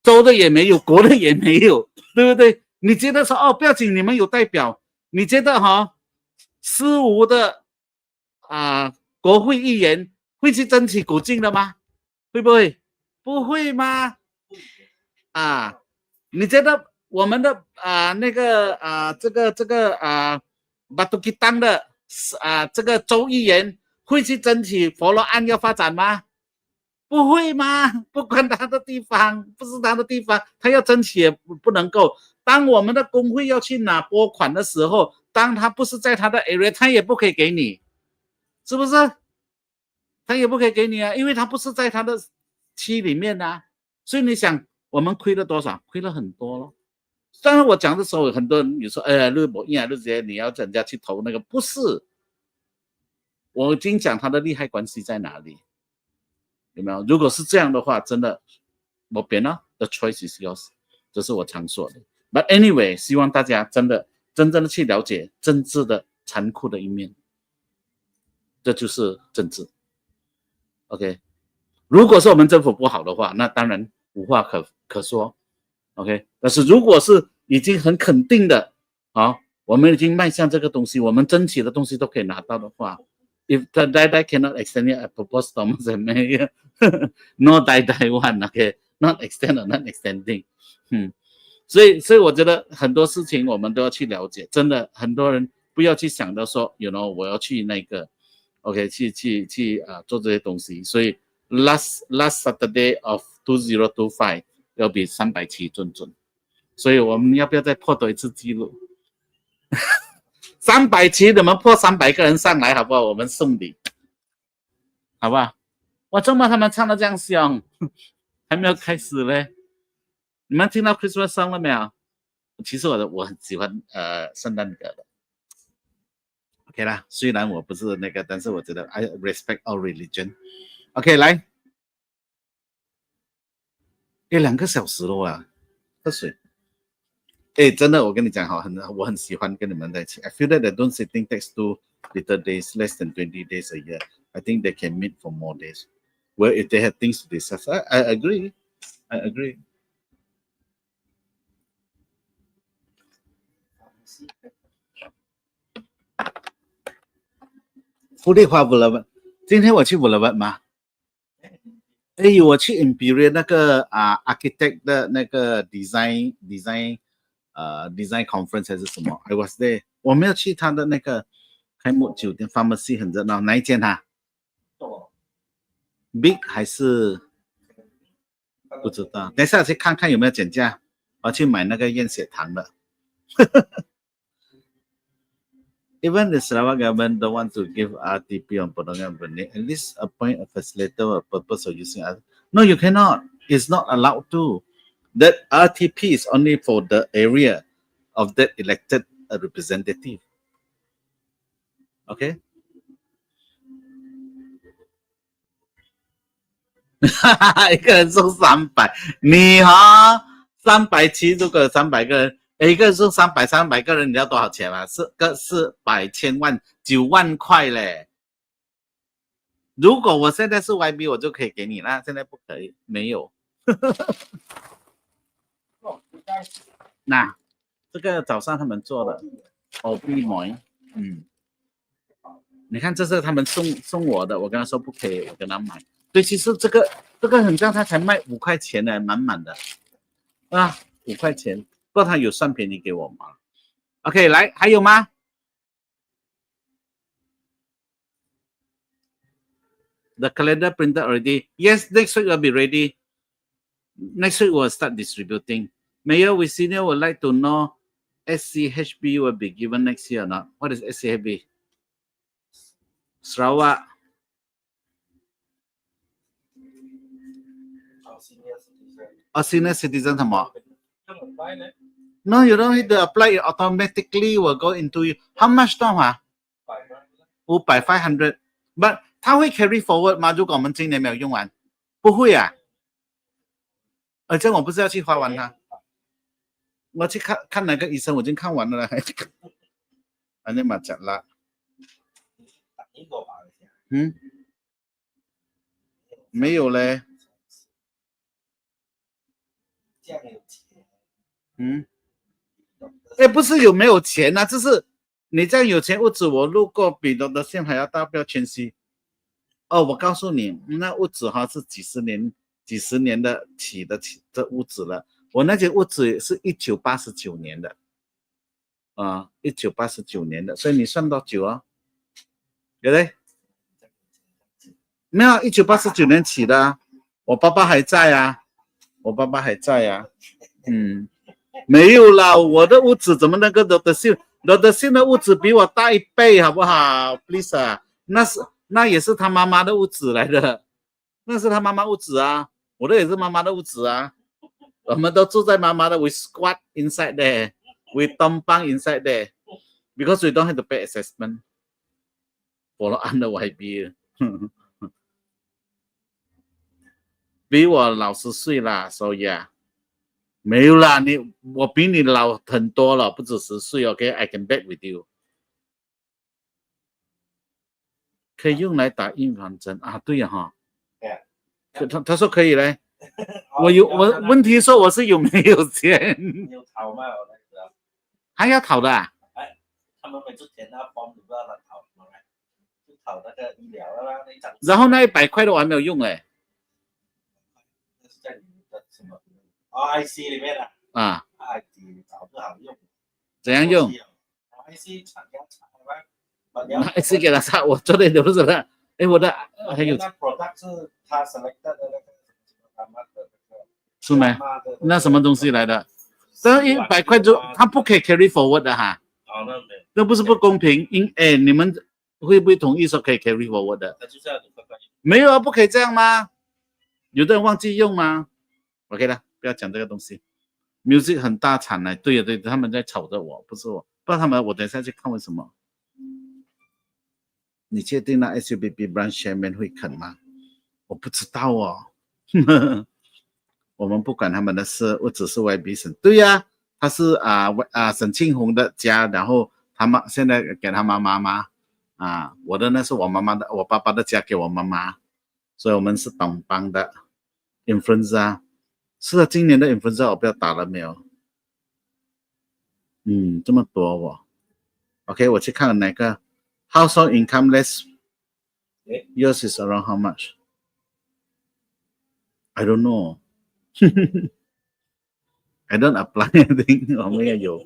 州的也没有，国的也没有，对不对？你觉得说不要紧，你们有代表，你觉得私无的国会议员会去争取古晋的吗？会不会？不会吗？你觉得我们的这个巴杜基当的这个州议员会去争取佛罗岸要发展吗？不会吗？不关他的地方，不是他的地方，他要争取也不能够。当我们的工会要去拿拨款的时候，当他不是在他的 area， 他也不可以给你，是不是？他也不可以给你因为他不是在他的区里面所以你想，我们亏了多少？亏了很多咯。当然我讲的时候，很多人有说，日本日节你要人家去投那个，不是。我已经讲他的利害关系在哪里，有没有？如果是这样的话，真的我变了 ，the choice is yours， 这是我常说的。But anyway， 希望大家真正的去了解政治的残酷的一面，这就是政治。OK， 如果是我们政府不好的话，那当然无话可说。OK， 但是如果是已经很肯定的，我们已经迈向这个东西，我们争取的东西都可以拿到的话。If the die cannot extend it, I propose Thomas and Mayor. No die one, okay? Not extend or not extending. 所以我觉得很多事情我们都要去了解，真的很多人不要去想到说 ，you know， 我要去那个 ，OK， 去做这些东西。所以 last Saturday of 2025要比300期准。所以我们要不要再破多一次记录？300期，你们破300个人上来好不好？我们送礼。好不好？我怎么他们唱的这样凶？还没有开始嘞。你们听到 Christmas song 了没有？其实我很喜欢圣诞歌的。OK 啦，虽然我不是那个，但是我觉得 I respect all religion。OK， 来，2个小时了啊，喝水。真的，我跟你讲哈，我很喜欢跟你们在一起。I feel that I don't sitting takes 2 little days, less than 20 days a year. I think they can meet for more days. Well, if they have things to discuss, I agree. I agree. 福利花511，今天我去511吗？我去 Imperial 那个architect 的那个 design conference 还是什么 ？I was there。我没有去他的那个开幕酒店 pharmacy 很热闹，哪一间啊？Big 还是不知道？等一下去看看有没有减价，我要去买那个验血糖的。Even the Sarawak government don't want to give RTP on Podongan Benih, at least appoint a facilitator or purpose of using it. No, you cannot. It's not allowed to. That RTP is only for the area of that elected representative. Okay? 一个人送300，你370，如果有300个人。一个人送300个人，你要多少钱啊？400千万9万块嘞！如果我现在是 YB， 我就可以给你啦，现在不可以，没有。那这个早上他们做的，OB 膜，你看这是他们送我的，我跟他说不可以，我跟他买。对，其实这个很像他才卖5块钱呢，满满的啊，5块钱。不过他有算便宜给我吗 ？OK， 来，还有吗 ？The calendar printed already. Yes, next week will be ready. Next week we'll start distributing. Mayor, we senior would like to know SCHB will be given next year or not? What is SCHB? Sarawak. Senior citizen 什么？ No, you don't need to apply. It automatically will go into you. How much 多少？500 But 它会 carry forward 吗？如果我们今年没有用完，不会啊。这样我不是要去花完它。我去看哪个医生，我已经看完了。安尼嘛食啦。没有嘞。不是有没有钱啊，就是你这样有钱屋子，我路过比罗德县还要大，不要谦虚。我告诉你，那屋子是几十年的起的这屋子了。我那间屋子是1989年的，1989年的，所以你算多久啊？对不对？没有，1989年起的啊，我爸爸还在啊。没有啦，我的屋子怎么那个罗德信的屋子比我大1倍，好不好 ？Please 啊，那也是他妈妈的屋子来的，那是他妈妈屋子啊，我的也是妈妈的屋子啊，我们都住在妈妈的 ，we squat inside there, we tumpang inside there, because we don't have to pay assessment for under YB 比我老10岁啦，所以啊。没有啦，我比你老很多了，不止10岁 ，OK？I can bet with you。可以用来打预防针啊，对呀哈。他说可以嘞。我问题说我是有没有钱？有讨吗？我那个还要讨的啊？他们每次填那form不知道他讨什么来，就讨那个医疗啦那一张。然后那100块的我还没有用嘞。那是在你的什么？IC 里面的IC 早就好用，怎样用 ？IC 厂家查？IC 给他查，我昨天都不是的。我的还有。那 product 是他 selected 的那个什么是吗？那什么东西来的？这100块就他不可以 carry forward 的哈。那不是不公平。你们会不会同意说可以 carry forward 的？那就是要你乖乖用。没有啊，不可以这样吗？有的人忘记用吗 ？OK 了，不要讲这个东西。music 很大产呢，对呀对，他们在吵着我，不是我，不知道他们，我等一下去看为什么。你确定那 SUBB brand chairman 会肯吗？我不知道哦。我们不管他们的事，我只是 YB 省。对呀，他是沈庆红的家，然后他妈现在给他妈妈我的那是我妈妈的，我爸爸的家给我妈妈，所以我们是同帮的 influencer。是啊，今年的 influencer 我不知道打了没有？这么多哦。OK， 我去看哪个 household income less。Yours is around how much? I don't know. I don't apply anything. 我没有。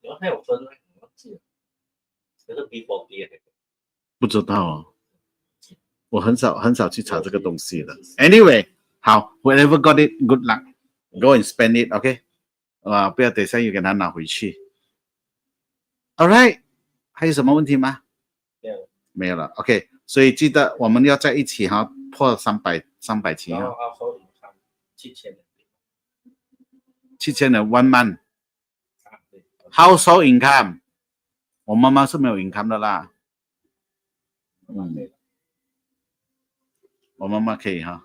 然后还有分吗？忘记了。这是 B4B 的。不知道哦。我很少去查这个东西的。Anyway， 好 ，whatever got it, good luck. Go and spend it, OK？ 不要等一下又给他拿回去。All right， 还有什么问题吗？没有了 ，OK。所以记得我们要在一起哈，破300期啊。7000的1万 household income， 我妈妈是没有 income 的啦。我妈妈可以哈。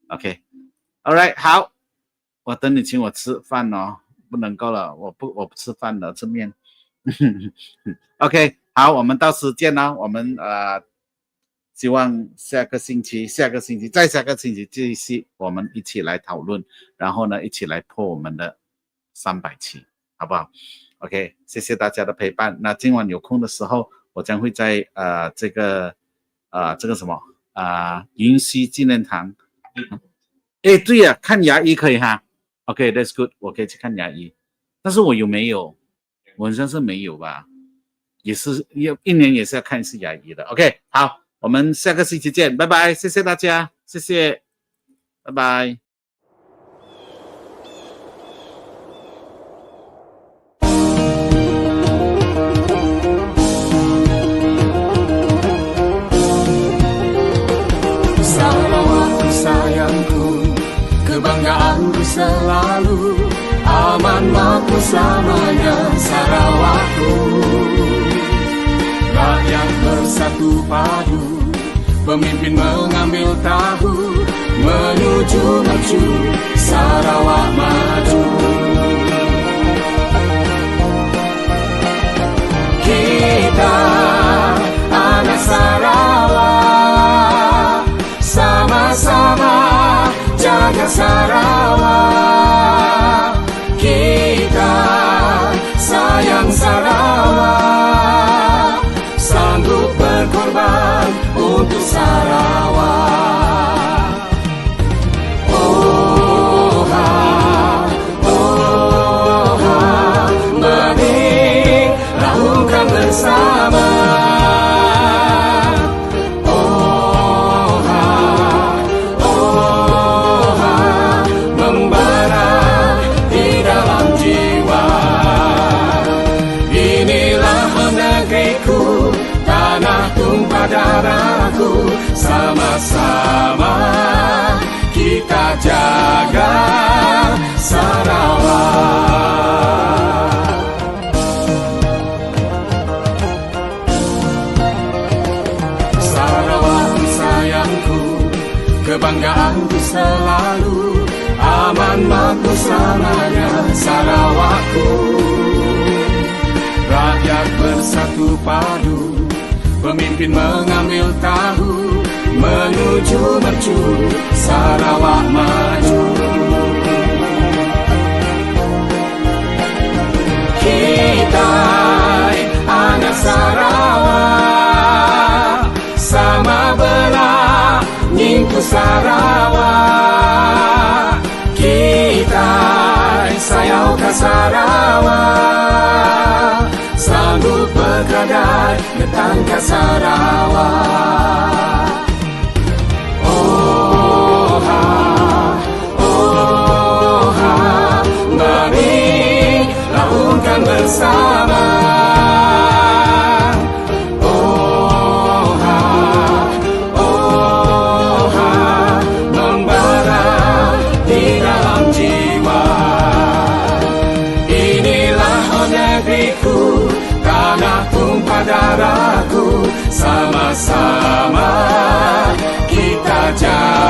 OK，All right， 好，我等你请我吃饭哦，不能够了，我不吃饭了，吃面。OK， 好，我们到时见了，我们希望下个星期，再下个星期继续，我们一起来讨论，然后呢，一起来破我们的300期，好不好 ？OK， 谢谢大家的陪伴。那今晚有空的时候，我将会在这个什么云溪纪念堂。对呀，看牙医可以哈。OK，that's good， 我可以去看牙医。但是我有没有？我好像是没有吧，也是一年也是要看一次牙医的。OK， 好，我们下个星期见，拜拜，谢谢大家，谢谢，拜拜。Kebanggaanku selalu amanatku selamanya Sarawakku. Rakyat bersatu padu, pemimpin mengambil tahu, menuju maju Sarawak maju. Kita anak Sarawak, sama-sama jaga Sarawak, kita sayang Sarawak, sanggup berkorban untuk Sarawak. Oh ha, mari lakukan bersama. Darahku, sama-sama kita jaga Sarawak. Sarawak sayangku, kebanggaanku selalu, amanatku selamanya Sarawakku. Rakyat bersatu padu, pemimpin mengambil tahu, menuju mercu Sarawak maju. Kita anak Sarawak, sama belah nyingku Sarawak. Kita sayang ke Sarawak, sanggup berkadar datang ke Sarawak. Oh ha, mari lakukan bersama. Oh ha, negeriku, tanah tumpah darahku, sama-sama kita jaga.